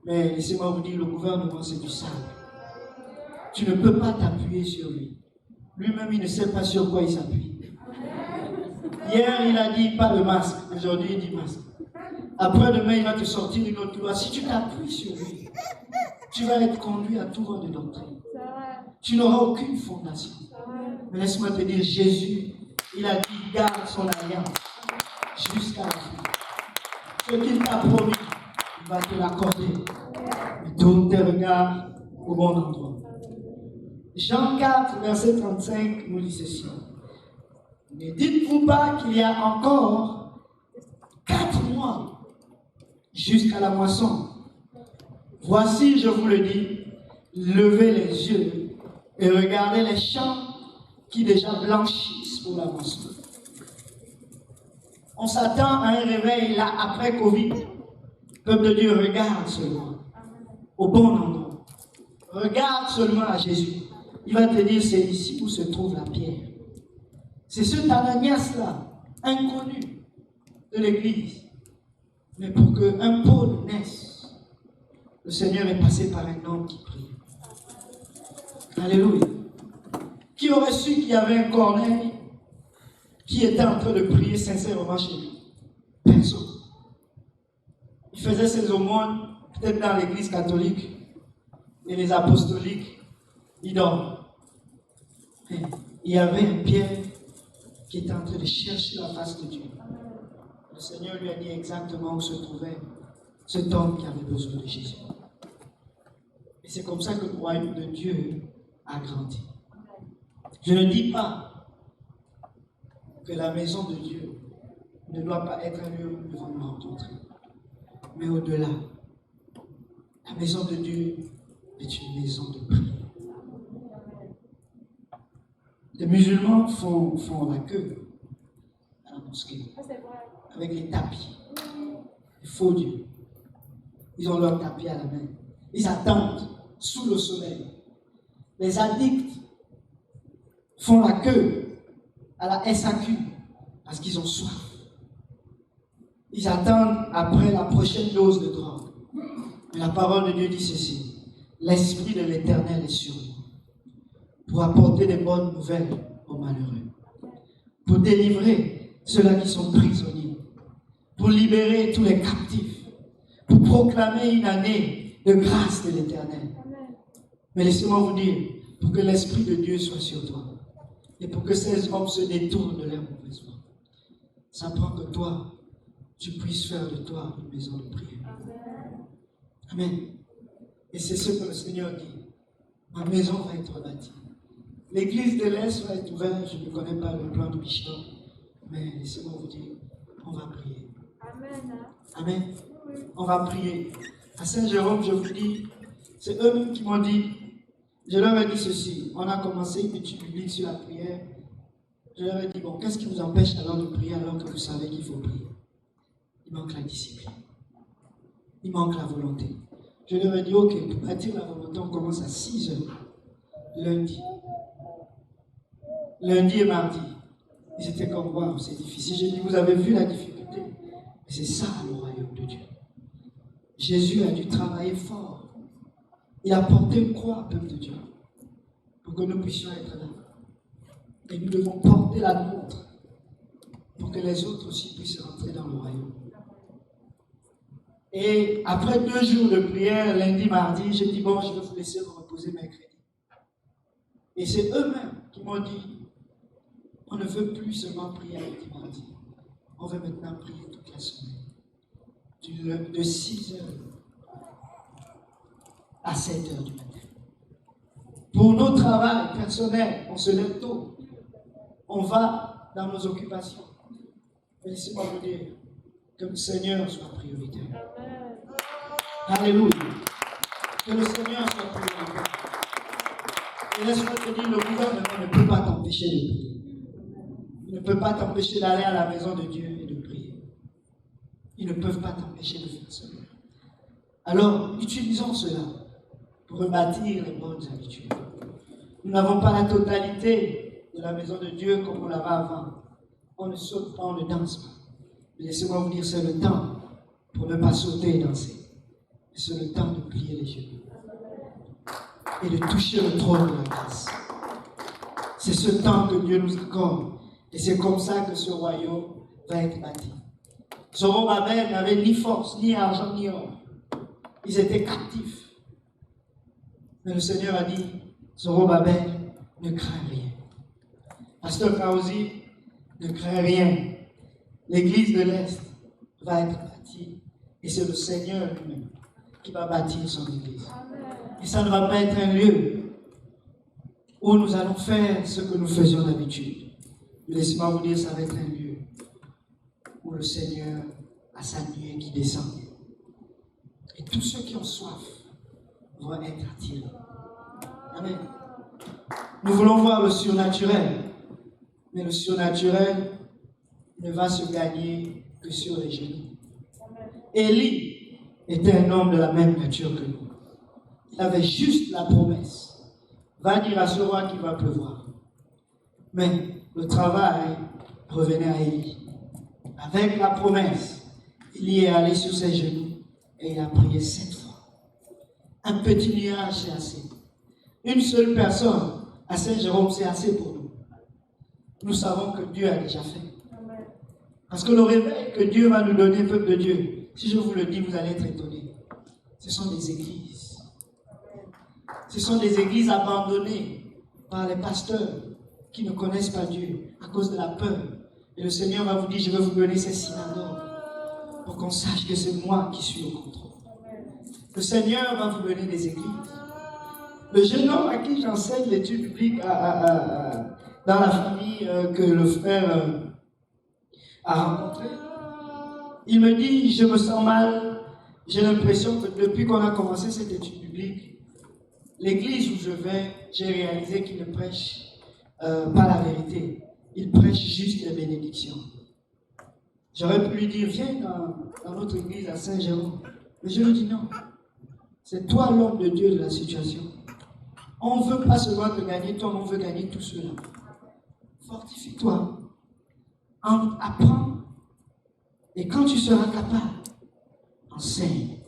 [SPEAKER 2] Mais laissez-moi vous dire, le gouvernement, c'est du sable. Tu ne peux pas t'appuyer sur lui. Lui-même, il ne sait pas sur quoi il s'appuie. Hier, il a dit pas de masque. Aujourd'hui, il dit masque. Après-demain, il va te sortir une autre loi. Si tu t'appuies sur lui, tu vas être conduit à tout vent de doctrine. Tu n'auras aucune fondation. Mais laisse-moi te dire, Jésus, il a dit, garde son alliance jusqu'à la fin. Ce qu'il t'a promis, il va te l'accorder. Tourne tes regards au bon endroit. Jean 4, verset 35, nous dit ceci. Ne dites-vous pas qu'il y a encore 4 mois jusqu'à la moisson. Voici, je vous le dis, levez les yeux et regardez les champs qui déjà blanchissent pour la moisson. On s'attend à un réveil là après Covid. Peuple de Dieu, regarde seulement au bon endroit. Regarde seulement à Jésus. Il va te dire, c'est ici où se trouve la pierre. C'est ce Ananias-là, inconnu de l'Église. Mais pour qu'un pôle naisse, le Seigneur est passé par un homme qui prie. Alléluia. Qui aurait su qu'il y avait un Corneille qui était en train de prier sincèrement chez lui? Personne. Il faisait ses aumônes, peut-être dans l'Église catholique et les apostoliques. Il dort. Il y avait un Pierre qui était en train de chercher la face de Dieu. Le Seigneur lui a dit exactement où se trouvait cet homme qui avait besoin de Jésus. Et c'est comme ça que le royaume de Dieu a grandi. Je ne dis pas que la maison de Dieu ne doit pas être un lieu où nous devons nous rencontrer. Mais au-delà, la maison de Dieu est une maison de prière. Les musulmans font la queue à la mosquée avec les tapis. Les faux dieux. Ils ont leur tapis à la main. Ils attendent sous le soleil. Les addicts font la queue à la SAQ parce qu'ils ont soif. Ils attendent après la prochaine dose de drogue. Mais la parole de Dieu dit ceci. L'Esprit de l'Éternel est sur nous pour apporter des bonnes nouvelles aux malheureux, pour délivrer ceux-là qui sont prisonniers, pour libérer tous les captifs, pour proclamer une année de grâce de l'Éternel. Mais laissez-moi vous dire, pour que l'Esprit de Dieu soit sur toi, et pour que ces hommes se détournent de leur mauvaise voie, ça prend que toi, tu puisses faire de toi une maison de prière. Amen. Et c'est ce que le Seigneur dit. Ma maison va être bâtie. L'église de l'Est va être ouverte. Je ne connais pas le plan du bishop, mais laissez-moi vous dire, on va prier. Amen. On va prier. À Saint-Jérôme, je vous dis, c'est eux-mêmes qui m'ont dit, je leur ai dit ceci, on a commencé une étude biblique sur la prière. Je leur ai dit, bon, qu'est-ce qui vous empêche alors de prier alors que vous savez qu'il faut prier? Il manque la discipline. Il manque la volonté. Je leur ai dit, ok, pour bâtir la volonté, on commence à 6 heures. Lundi et mardi. Ils étaient comme, waouh, c'est difficile. J'ai dit, vous avez vu la difficulté? Mais c'est ça le royaume de Dieu. Jésus a dû travailler fort. Il a porté une croix au peuple de Dieu pour que nous puissions être là. Et nous devons porter la nôtre pour que les autres aussi puissent rentrer dans le royaume. Et après 2 jours de prière, lundi, mardi, j'ai dit, bon, je vais vous laisser vous reposer mercredi. Et c'est eux-mêmes qui m'ont dit, on ne veut plus seulement prier lundi, mardi. On veut maintenant prier toute la semaine. De 6 heures à 7 heures du matin. Pour nos travails personnels, on se lève tôt. On va dans nos occupations. Mais laissez-moi vous dire que le Seigneur soit prioritaire. Alléluia. Que le Seigneur soit prioritaire. Et laisse-moi te dire, le gouvernement ne peut pas t'empêcher de prier. Il ne peut pas t'empêcher d'aller à la maison de Dieu et de prier. Ils ne peuvent pas t'empêcher de faire cela. Alors, utilisons cela pour rebâtir les bonnes habitudes. Nous n'avons pas la totalité de la maison de Dieu comme on l'avait avant. On ne saute pas, on ne danse pas. Mais laissez-moi vous dire, c'est le temps pour ne pas sauter et danser. C'est le temps de plier les genoux et de toucher le trône de la grâce. C'est ce temps que Dieu nous accorde. Et c'est comme ça que ce royaume va être bâti. Zorobabel n'avait ni force, ni argent, ni or. Ils étaient captifs. Mais le Seigneur a dit, Zorobabel, ne crains rien. Pasteur Kaouzi, ne crains rien. L'église de l'Est va être bâtie. Et c'est le Seigneur lui-même qui va bâtir son église. Et ça ne va pas être un lieu où nous allons faire ce que nous faisions d'habitude. Mais laissez-moi vous dire, ça va être un lieu où le Seigneur a sa nuée qui descend. Et tous ceux qui ont soif vont être attirés. Amen. Nous voulons voir le surnaturel. Mais le surnaturel ne va se gagner que sur les genoux. Élie était un homme de la même nature que nous. Il avait juste la promesse. Va dire à ce roi qu'il va pleuvoir. Mais le travail revenait à Élie. Avec la promesse, il est allé sur ses genoux et il a prié 7 fois. Un petit nuage, c'est assez. Une seule personne à Saint-Jérôme, c'est assez pour nous. Nous savons que Dieu a déjà fait. Parce que le réveil que Dieu va nous donner, peuple de Dieu, si je vous le dis, vous allez être étonnés. Ce sont des églises. Ce sont des églises abandonnées par les pasteurs qui ne connaissent pas Dieu à cause de la peur. Et le Seigneur va vous dire, je vais vous donner ces synagogues pour qu'on sache que c'est moi qui suis au contrôle. Le Seigneur va vous donner des églises. Le jeune homme à qui j'enseigne l'étude biblique dans la famille que le frère a rencontré, il me dit, je me sens mal, j'ai l'impression que depuis qu'on a commencé cette étude biblique, l'église où je vais, j'ai réalisé qu'il ne prêche pas la vérité, il prêche juste les bénédictions. J'aurais pu lui dire, viens dans notre église à Saint-Jérôme, mais je lui dis non, c'est toi l'homme de Dieu de la situation. On ne veut pas seulement te gagner toi, on veut gagner tout cela. Fortifie-toi. Apprends. Et quand tu seras capable, enseigne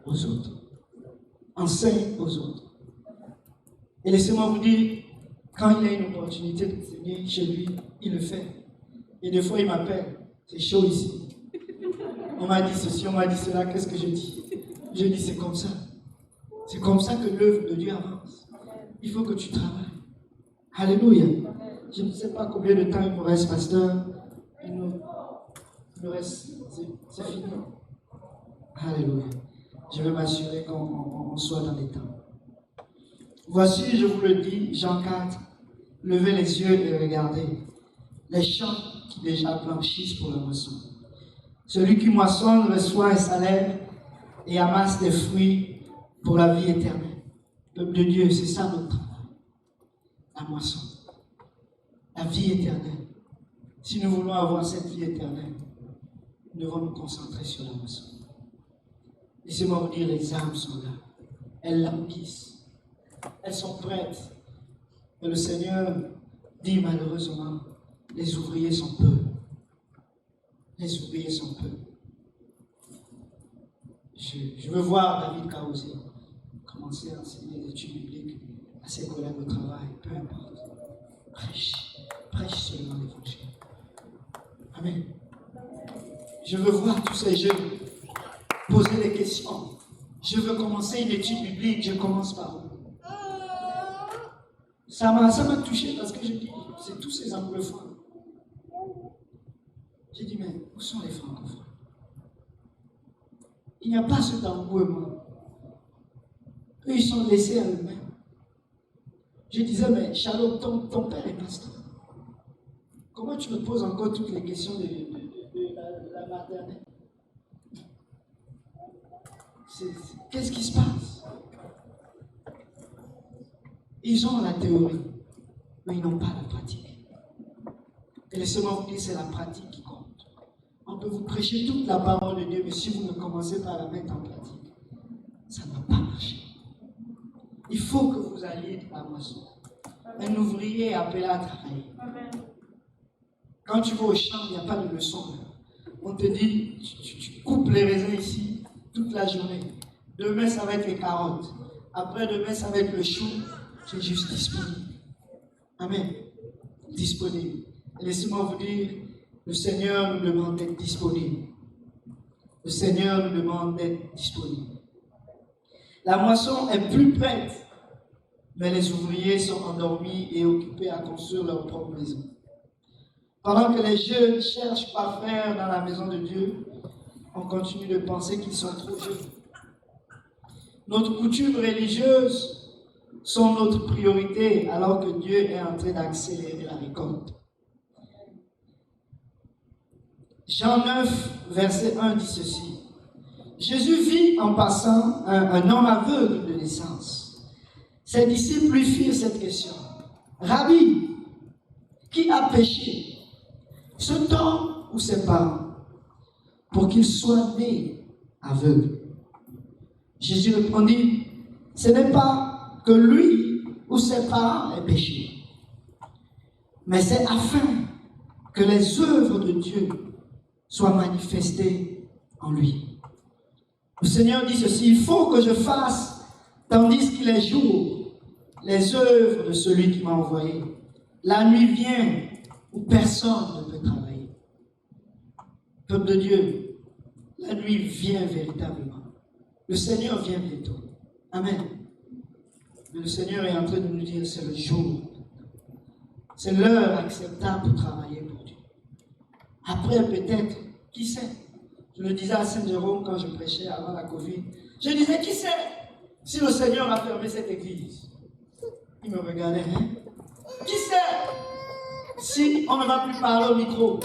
[SPEAKER 2] aux autres. Enseigne aux autres. Et laissez-moi vous dire, quand il a une opportunité de enseigner chez lui, il le fait. Et des fois, il m'appelle. C'est chaud ici. On m'a dit ceci, on m'a dit cela, qu'est-ce que je dis? Je dis, c'est comme ça. C'est comme ça que l'œuvre de Dieu avance. Il faut que tu travailles. Alléluia. Je ne sais pas combien de temps il nous reste, pasteur. Il nous reste, c'est fini. Alléluia. Je vais m'assurer qu'on soit dans les temps. Voici, je vous le dis, Jean 4, levez les yeux et regardez. Les champs qui déjà blanchissent pour la moisson. Celui qui moissonne reçoit un salaire et amasse des fruits pour la vie éternelle. Peuple de Dieu, c'est ça notre travail. La moisson. La vie éternelle. Si nous voulons avoir cette vie éternelle, nous devons nous concentrer sur la moisson. Laissez-moi vous dire, les âmes sont là. Elles languissent. Elles sont prêtes. Mais le Seigneur dit malheureusement, les ouvriers sont peu. Les ouvriers sont peu. Je veux voir David Kaosé commencer à enseigner les études bibliques à ses collègues au travail, peu importe. Prêche seulement l'évangile. Amen. Je veux voir tous ces jeunes poser des questions. Je veux commencer une étude biblique, je commence par où? Ça m'a touché parce que je dis, c'est tous ces anglophones. J'ai dit, mais où sont les francophones? Il n'y a pas cet engouement. Eux, ils sont laissés à eux-mêmes. Je disais, mais Shalom, ton père est pasteur. Comment tu me poses encore toutes les questions de la maternelle? Qu'est-ce qui se passe? Ils ont la théorie, mais ils n'ont pas la pratique. Et laissez-moi vous dire, c'est la pratique qui compte. On peut vous prêcher toute la parole de Dieu, mais si vous ne commencez pas à la mettre en pratique, ça ne va pas marcher. Il faut que vous alliez à la moisson. Un ouvrier est appelé à travailler. Quand tu vas au champ, il n'y a pas de leçon. On te dit, tu coupes les raisins ici toute la journée. Demain, ça va être les carottes. Après, demain, ça va être le chou. Tu es juste disponible. Amen. Disponible. Et laissez-moi vous dire, le Seigneur nous demande d'être disponible. Le Seigneur nous demande d'être disponible. La moisson est plus prête, mais les ouvriers sont endormis et occupés à construire leur propre maison. Pendant que les jeunes cherchent quoi faire dans la maison de Dieu, on continue de penser qu'ils sont trop jeunes. Notre coutume religieuse sont notre priorité alors que Dieu est en train d'accélérer la récolte. Jean 9, verset 1 dit ceci. Jésus vit en passant un homme aveugle de naissance. Ses disciples lui firent cette question. Rabbi, qui a péché, cet homme ou ses parents, pour qu'il soit né aveugle? Jésus répondit, ce n'est pas que lui ou ses parents aient péché, mais c'est afin que les œuvres de Dieu soient manifestées en lui. Le Seigneur dit ceci, il faut que je fasse, tandis qu'il est jour, les œuvres de celui qui m'a envoyé. La nuit vient où personne ne peut travailler. Peuple de Dieu, la nuit vient véritablement. Le Seigneur vient bientôt. Amen. Mais le Seigneur est en train de nous dire, c'est le jour. C'est l'heure acceptable pour travailler pour Dieu. Après, peut-être, qui sait? Je le disais à Saint-Jérôme quand je prêchais avant la Covid. Je disais, qui sait si le Seigneur a fermé cette église? Il me regardait, hein? Qui sait si on ne va plus parler au micro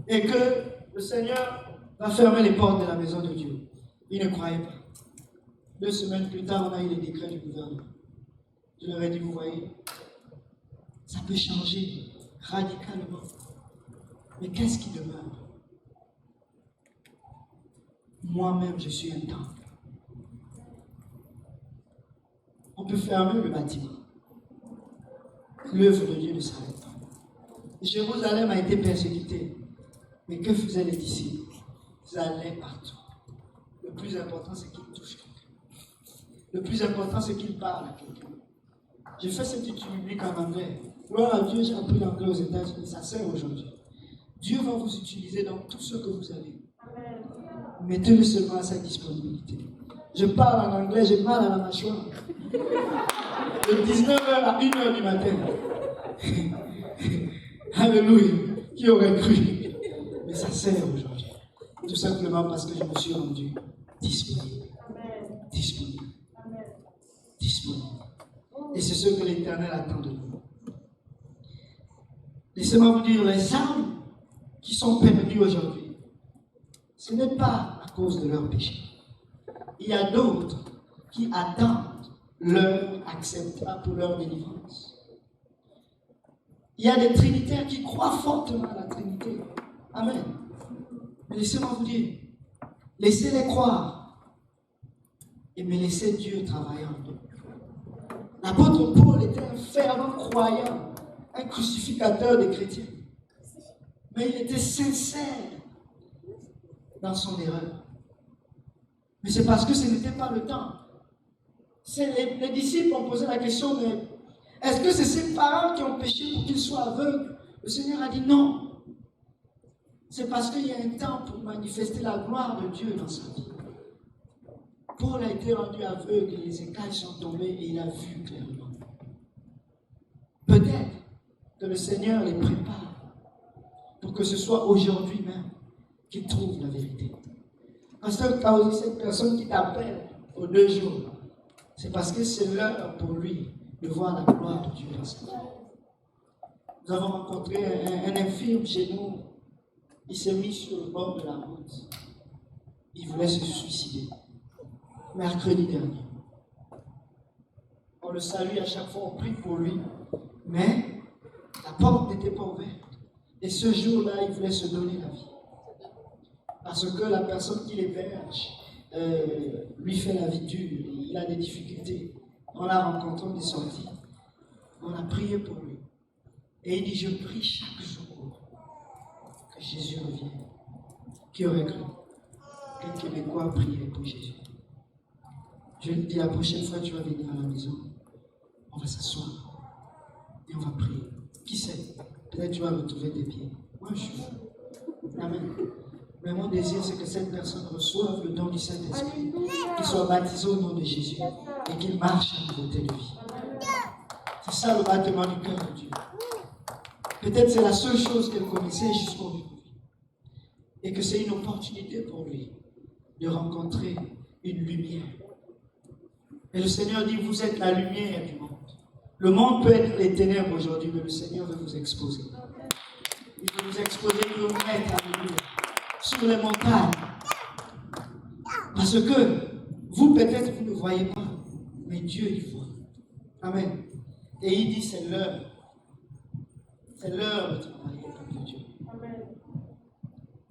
[SPEAKER 2] et que le Seigneur va fermer les portes de la maison de Dieu? Il ne croyait pas. 2 semaines plus tard, on a eu les décrets du gouvernement. Je leur ai dit, vous voyez, ça peut changer radicalement. Mais qu'est-ce qui demeure? Moi-même, je suis un temple. On peut fermer le bâtiment. L'œuvre de Dieu ne s'arrête pas. Jérusalem a été persécutée. Mais que faisaient les disciples? Ils allaient partout. Le plus important, c'est qu'ils touchent quelqu'un. Le plus important, c'est qu'ils parlent à quelqu'un. J'ai fait cette étude biblique en anglais. Gloire à Dieu, j'ai appris l'anglais aux États-Unis. Ça sert aujourd'hui. Dieu va vous utiliser dans tout ce que vous avez. Mettez-le seulement à sa disponibilité. Je parle en anglais, j'ai mal à la mâchoire. De 19h à 1h du matin. Alléluia. Qui aurait cru? Mais ça sert aujourd'hui. Tout simplement parce que je me suis rendu disponible. Disponible. Disponible. Et c'est ce que l'Éternel attend de nous. Laissez-moi vous dire, les âmes qui sont perdues aujourd'hui, ce n'est pas à cause de leur péché. Il y a d'autres qui attendent l'heure acceptable pour leur délivrance. Il y a des trinitaires qui croient fortement à la Trinité. Amen. Mais laissez-moi vous dire, laissez-les croire, mais laissez Dieu travailler en eux. L'apôtre Paul était un fervent croyant, un crucificateur des chrétiens. Mais il était sincère dans son erreur. Mais c'est parce que ce n'était pas le temps. Les disciples ont posé la question, mais est-ce que c'est ses parents qui ont péché pour qu'ils soient aveugles? Le Seigneur a dit non. C'est parce qu'il y a un temps pour manifester la gloire de Dieu dans sa vie. Paul a été rendu aveugle et les écailles sont tombées et il a vu clairement. Peut-être que le Seigneur les prépare pour que ce soit aujourd'hui même qu'ils trouvent la vérité. Pasteur Kaosi, cette personne qui t'appelle aux 2 jours, c'est parce que c'est l'heure pour lui de voir la gloire de Dieu dans sa vie. Nous avons rencontré un infirme chez nous. Il s'est mis sur le bord de la route. Il voulait se suicider. Mercredi dernier. On le salue à chaque fois, on prie pour lui. Mais la porte n'était pas ouverte. Et ce jour-là, il voulait se donner la vie. Parce que la personne qui l'héberge lui fait la vie dure. Il a des difficultés. On l'a rencontré, on est sorti. On a prié pour lui. Et il dit, je prie chaque jour que Jésus revienne. Qui aurait cru qu'un Québécois priait pour Jésus? Je lui dis, la prochaine fois tu vas venir à la maison, on va s'asseoir et on va prier. Qui sait? Peut-être tu vas retrouver tes pieds. Moi, je suis là. Amen. Mais mon désir, c'est que cette personne reçoive le don du Saint-Esprit, qu'il soit baptisé au nom de Jésus et qu'il marche en nouveauté de vie. C'est ça le battement du cœur de Dieu. Peut-être c'est la seule chose qu'elle connaissait jusqu'aujourd'hui. Et que c'est une opportunité pour lui de rencontrer une lumière. Et le Seigneur dit, vous êtes la lumière du monde. Le monde peut être les ténèbres aujourd'hui, mais le Seigneur veut vous exposer. Il veut vous exposer, il veut vous mettre sur les montagnes. Parce que vous, peut-être, vous ne voyez pas, mais Dieu, il voit. Amen. Et il dit, c'est l'heure. C'est l'heure de travailler pour Dieu. Amen.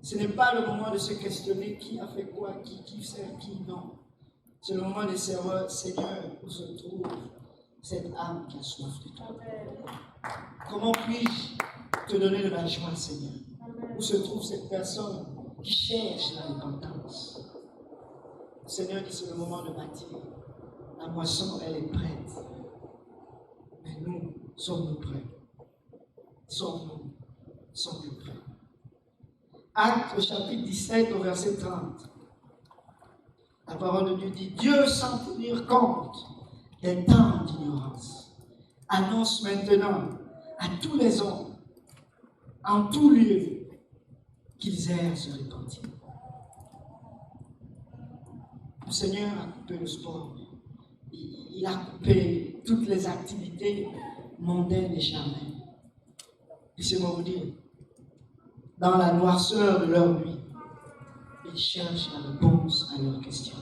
[SPEAKER 2] Ce n'est pas le moment de se questionner qui a fait quoi, qui sert qui, non. C'est le moment de savoir, Seigneur, où se trouve cette âme qui a soif de toi. Comment puis-je te donner de la joie, Seigneur? Où se trouve cette personne qui cherche la repentance? Le Seigneur dit, c'est le moment de bâtir. La moisson, elle est prête. Mais nous, sommes-nous prêts? Sommes-nous prêts? Actes au chapitre 17 au verset 30. La parole de Dieu dit, Dieu sans tenir compte des temps d'ignorance annonce maintenant à tous les hommes, en tout lieu, qu'ils aient à se repentir. Le Seigneur a coupé le sport. Il a coupé toutes les activités mondaines et charnelles. Laissez-moi vous dire, dans la noirceur de leur nuit, ils cherchent la réponse à leurs questions.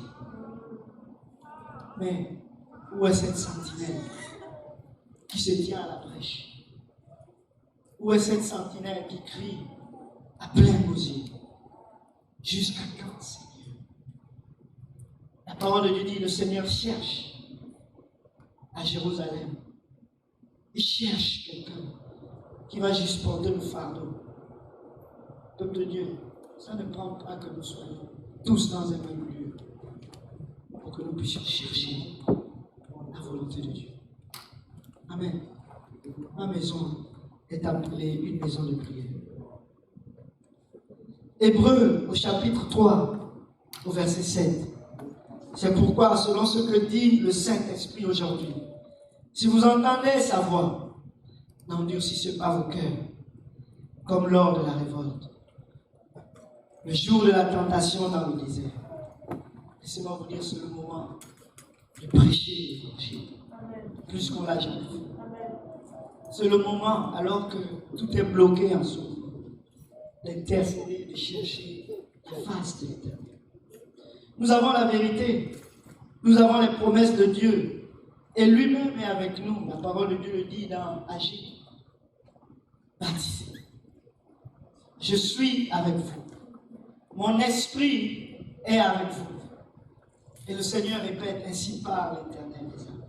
[SPEAKER 2] Mais où est cette sentinelle qui se tient à la brèche? Où est cette sentinelle qui crie à plein gosier? Jusqu'à quand, Seigneur? La parole de Dieu dit, le Seigneur cherche à Jérusalem. Il cherche quelqu'un qui va juste porter le fardeau. Peuple de Dieu, ça ne prend pas que nous soyons tous dans un même lieu pour que nous puissions chercher la volonté de Dieu. Amen. Ma maison est appelée une maison de prière. Hébreux au chapitre 3, au verset 7. C'est pourquoi, selon ce que dit le Saint-Esprit aujourd'hui, si vous entendez sa voix, n'endurcissez pas vos cœurs, comme lors de la révolte, le jour de la tentation dans le désert. Laissez-moi vous dire, c'est le moment de prêcher l'évangile, plus qu'on l'a jamais fait. C'est le moment, alors que tout est bloqué en ce moment, d'intercéder, de chercher la face de l'Éternel. Nous avons la vérité, nous avons les promesses de Dieu, et lui-même est avec nous. La parole de Dieu le dit dans Agir. Baptisé. Je suis avec vous. Mon esprit est avec vous. Et le Seigneur répète, ainsi parle l'Éternel des âmes.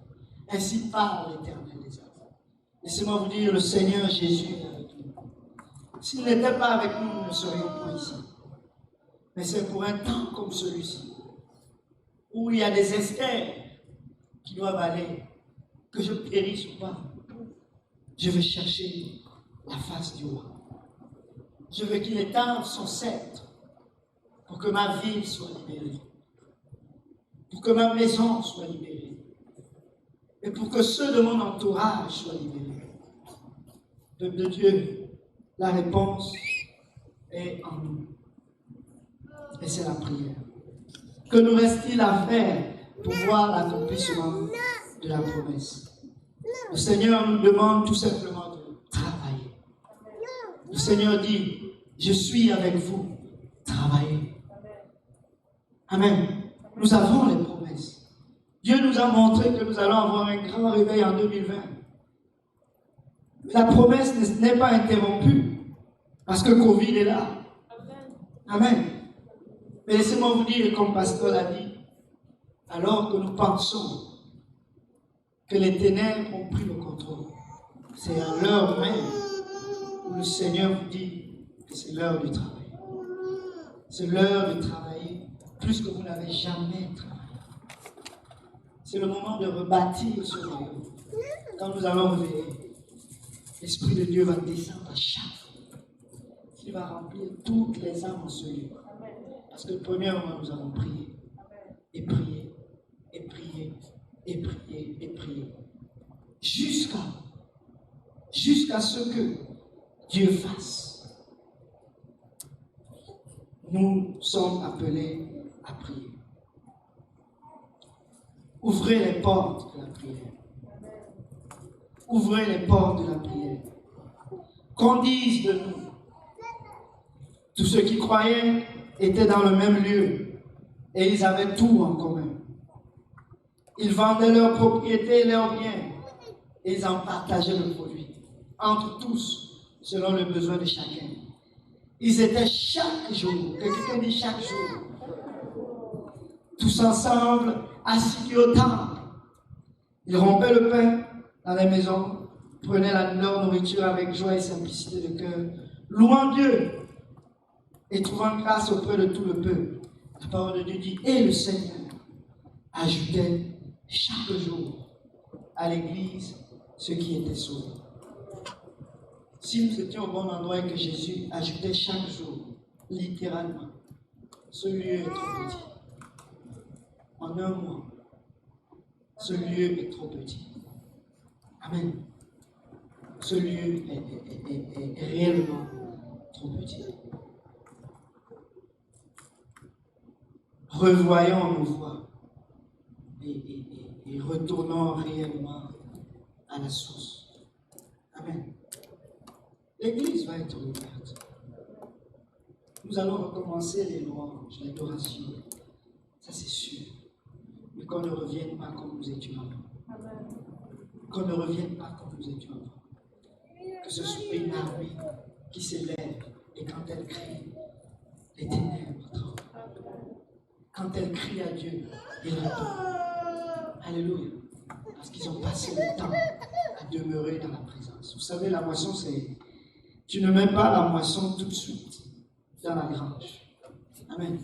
[SPEAKER 2] Ainsi parle l'Éternel des âmes. Laissez-moi vous dire, le Seigneur Jésus est avec nous. S'il n'était pas avec nous, nous ne serions pas ici. Mais c'est pour un temps comme celui-ci, où il y a des Esther qui doivent aller, que je périsse ou pas. Je veux chercher la face du roi. Je veux qu'il étende son sceptre pour que ma ville soit libérée, pour que ma maison soit libérée, et pour que ceux de mon entourage soient libérés. Peuple de Dieu, la réponse est en nous. Et c'est la prière. Que nous reste-t-il à faire pour voir l'accomplissement de la promesse? Le Seigneur nous demande tout simplement de travailler. Le Seigneur dit, je suis avec vous, travaillez. Amen. Nous avons les promesses. Dieu nous a montré que nous allons avoir un grand réveil en 2020. La promesse n'est pas interrompue parce que Covid est là. Amen. Mais laissez-moi vous dire, comme pasteur l'a dit, alors que nous pensons que les ténèbres ont pris le contrôle, c'est à l'heure même où le Seigneur vous dit que c'est l'heure du travail. C'est l'heure de travailler plus que vous n'avez jamais travaillé. C'est le moment de rebâtir ce royaume. Quand nous allons réveiller, l'Esprit de Dieu va descendre à chaque fois. Il va remplir toutes les âmes en ce lieu. Parce que premièrement, nous allons prier. Et prier. Et prier. Et prier. Et prier. Jusqu'à ce que Dieu fasse. Nous sommes appelés à prier. Ouvrez les portes de la prière. Ouvrez les portes de la prière. Qu'on dise de nous, tous ceux qui croyaient étaient dans le même lieu et ils avaient tout en commun. Ils vendaient leurs propriétés et leurs biens et ils en partageaient le produit entre tous selon le besoin de chacun. Ils étaient chaque jour, quelqu'un dit chaque jour, tous ensemble assis au temple. Ils rompaient le pain dans les maisons, prenaient leur nourriture avec joie et simplicité de cœur, louant Dieu et trouvant grâce auprès de tout le peuple. La parole de Dieu dit, et le Seigneur ajoutait chaque jour à l'église ceux qui étaient sauvés. Si nous étions au bon endroit et que Jésus ajoutait chaque jour, littéralement, ce lieu est trop petit. En un mois, ce lieu est trop petit. Amen. Ce lieu est réellement trop petit. Revoyons nos voies et retournons réellement à la source. Amen. L'église va être ouverte. Nous allons recommencer les louanges, l'adoration. Ça c'est sûr. Mais qu'on ne revienne pas comme nous étions avant. Qu'on ne revienne pas comme nous étions avant. Que ce soit une armée qui s'élève et quand elle crie, les ténèbres tremblent. Quand elle crie à Dieu, il répond. Alléluia. Parce qu'ils ont passé le temps à demeurer dans la présence. Vous savez, la moisson, c'est... Tu ne mets pas la moisson tout de suite dans la grange. Amen.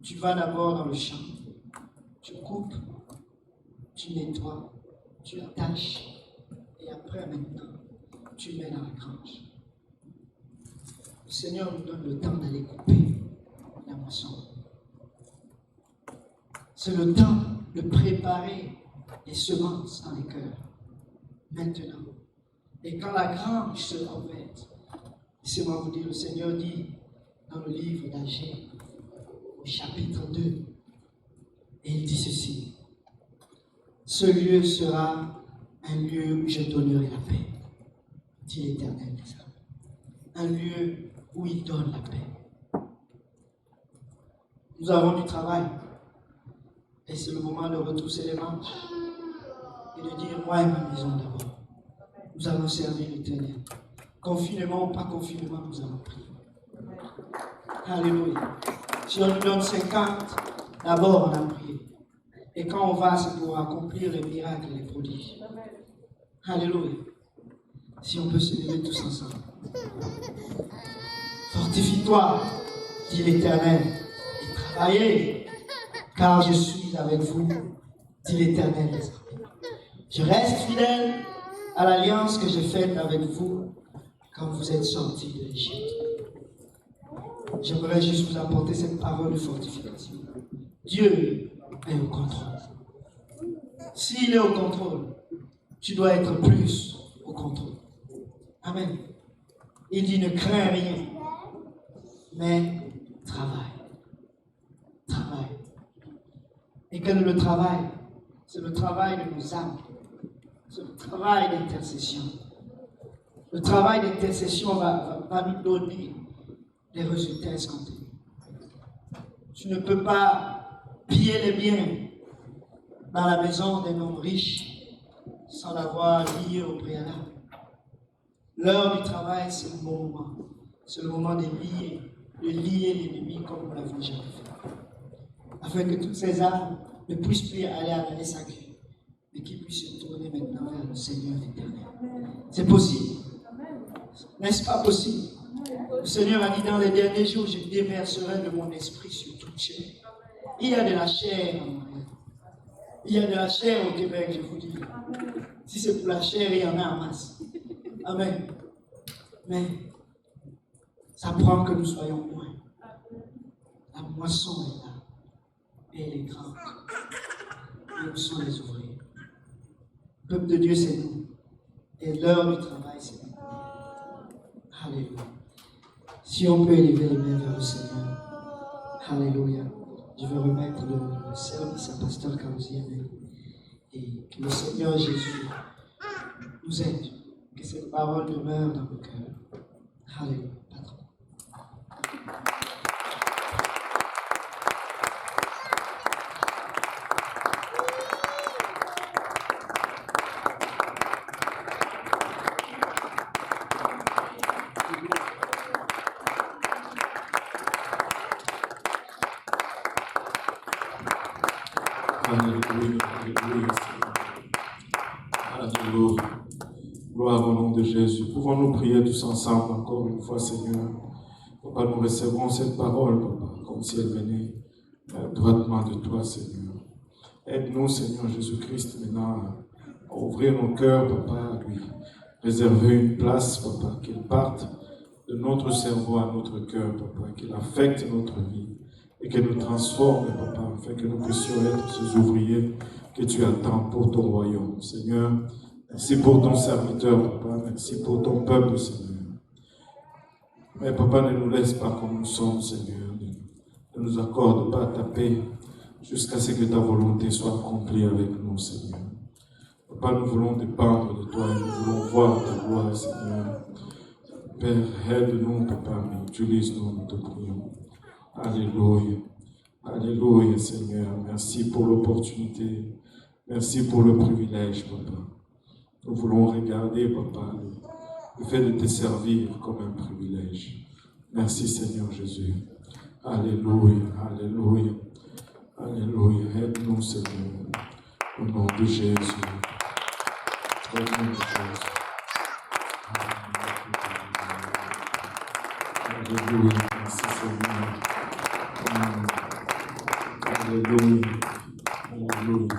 [SPEAKER 2] Tu vas d'abord dans le champ. Tu coupes, tu nettoies, tu attaches. Et après, maintenant, tu mets dans la grange. Le Seigneur nous donne le temps d'aller couper la moisson. C'est le temps de préparer les semences dans les cœurs. Maintenant. Et quand la grange sera ouverte, laissez-moi vous dire, le Seigneur dit dans le livre d'Agée, au chapitre 2, et il dit ceci: ce lieu sera un lieu où je donnerai la paix, dit l'Éternel des armées. Un lieu où il donne la paix. Nous avons du travail. Et c'est le moment de retrousser les manches et de dire, moi et ma maison d'abord, nous allons servir l'Éternel. Confinement ou pas confinement, nous allons prier. Alléluia. Si on nous donne 50, d'abord on a prié. Et quand on va, c'est pour accomplir les miracles et les prodiges. Alléluia. Si on peut se lever tous ensemble. Fortifie-toi, dit l'Éternel, et travaillez, car je suis avec vous, dit l'Éternel des armées. Je reste fidèle à l'alliance que j'ai faite avec vous quand vous êtes sortis de l'Égypte. J'aimerais juste vous apporter cette parole de fortification. Dieu est au contrôle. S'il est au contrôle, tu dois être plus au contrôle. Amen. Il dit ne crains rien, mais travaille. Travaille. Et quel est le travail? C'est le travail de nos âmes. C'est le travail d'intercession. Le travail d'intercession va nous donner des résultats escomptés. Tu ne peux pas piller les biens dans la maison d'un homme riche sans l'avoir lié au préalable. L'heure du travail, c'est le bon moment. C'est le moment de lier l'ennemi comme nous l'avons jamais fait. Afin que toutes ces âmes ne puissent plus aller à la SAQ, mais qu'ils puissent se tourner maintenant vers le Seigneur éternel. C'est possible. N'est-ce pas possible? Le Seigneur a dit dans les derniers jours, je déverserai de mon esprit sur toute chair. Il y a de la chair en Montréal. Il y a de la chair au Québec, je vous dis. Si c'est pour la chair, il y en a en masse. Amen. Mais ça prend que nous soyons moins. La moisson est là. Et elle est grande. Et nous sommes les ouvriers. Le peuple de Dieu, c'est nous. Et l'heure du travail, c'est nous. Alléluia. Si on peut élever les mains vers le Seigneur. Alléluia. Je vais remettre le service à Pasteur Kaouzi. Et que le Seigneur Jésus nous aide. Que cette parole demeure dans nos cœurs. Alléluia. Patron.
[SPEAKER 1] Alléluia, alléluia, alléluia. Gloire au nom de Jésus. Pouvons-nous prier tous ensemble encore une fois, Seigneur. Papa, nous recevons cette parole, Papa, comme si elle venait droitement de toi, Seigneur. Aide-nous, Seigneur Jésus-Christ, maintenant à ouvrir nos cœurs, Papa, à lui réserver une place, Papa, qu'elle parte de notre cerveau à notre cœur, Papa, qu'elle affecte notre vie. Et qu'elle nous transforme, Papa, afin que nous puissions être ces ouvriers que tu attends pour ton royaume. Seigneur, merci pour ton serviteur, Papa, merci pour ton peuple, Seigneur. Mais Papa, ne nous laisse pas comme nous sommes, Seigneur. Ne nous accorde pas ta paix jusqu'à ce que ta volonté soit accomplie avec nous, Seigneur. Papa, nous voulons dépendre de toi et nous voulons voir ta gloire, Seigneur. Père, aide-nous, Papa, mais utilise-nous, nous te prions. Alléluia. Alléluia, Seigneur. Merci pour l'opportunité. Merci pour le privilège, Papa. Nous voulons regarder, Papa, le fait de te servir comme un privilège. Merci, Seigneur Jésus. Alléluia. Alléluia. Alléluia. Aide-nous, Seigneur. Au nom de Jésus. Au nom de Jésus. Alléluia. Merci, Seigneur. Alléluia. Alléluia.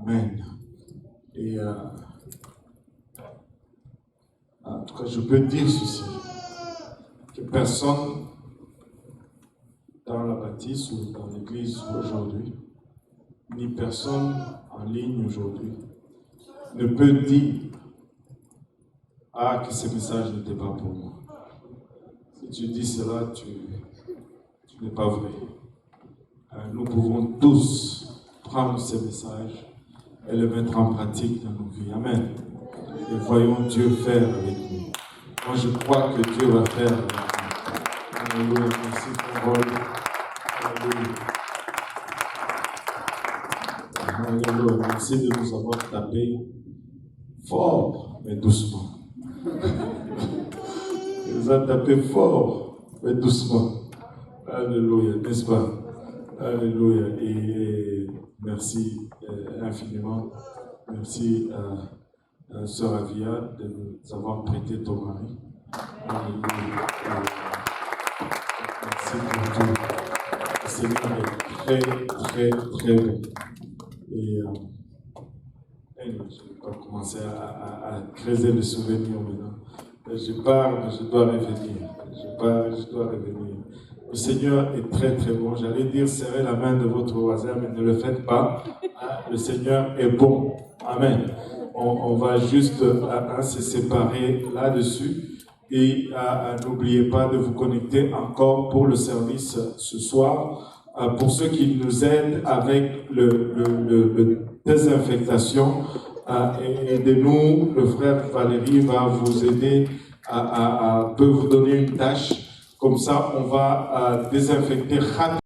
[SPEAKER 1] Amen. Et en tout cas, je peux dire ceci, que personne dans la bâtisse ou dans l'église aujourd'hui ni personne en ligne aujourd'hui ne peut dire que ce message n'était pas pour moi. Si tu dis cela, tu n'es pas vrai. Nous pouvons tous prendre ce message et le mettre en pratique dans nos vies. Amen. Et voyons Dieu faire avec nous. Moi, je crois que Dieu va faire avec nous. Alléluia. Merci pour Paul. Alléluia. Alléluia. Merci de nous avoir tapé fort, mais doucement. Il nous a tapé fort, mais doucement. Alléluia, n'est-ce pas? Alléluia. Et merci infiniment. Merci à Sœur Avia de nous avoir prêté ton mari. Alléluia. Merci pour tout. Le Seigneur est très, très, très bon. Et je ne vais pas commencer à creuser le souvenir maintenant. Je pars, mais je dois revenir. Je pars, je dois revenir. Le Seigneur est très très bon. J'allais dire serrez la main de votre voisin, mais ne le faites pas. Le Seigneur est bon. Amen. On va juste se séparer là-dessus. Et n'oubliez pas de vous connecter encore pour le service ce soir. Pour ceux qui nous aident avec le désinfectation, aidez-nous. Le frère Valérie va vous aider peut vous donner une tâche. Comme ça, on va désinfecter rapidement.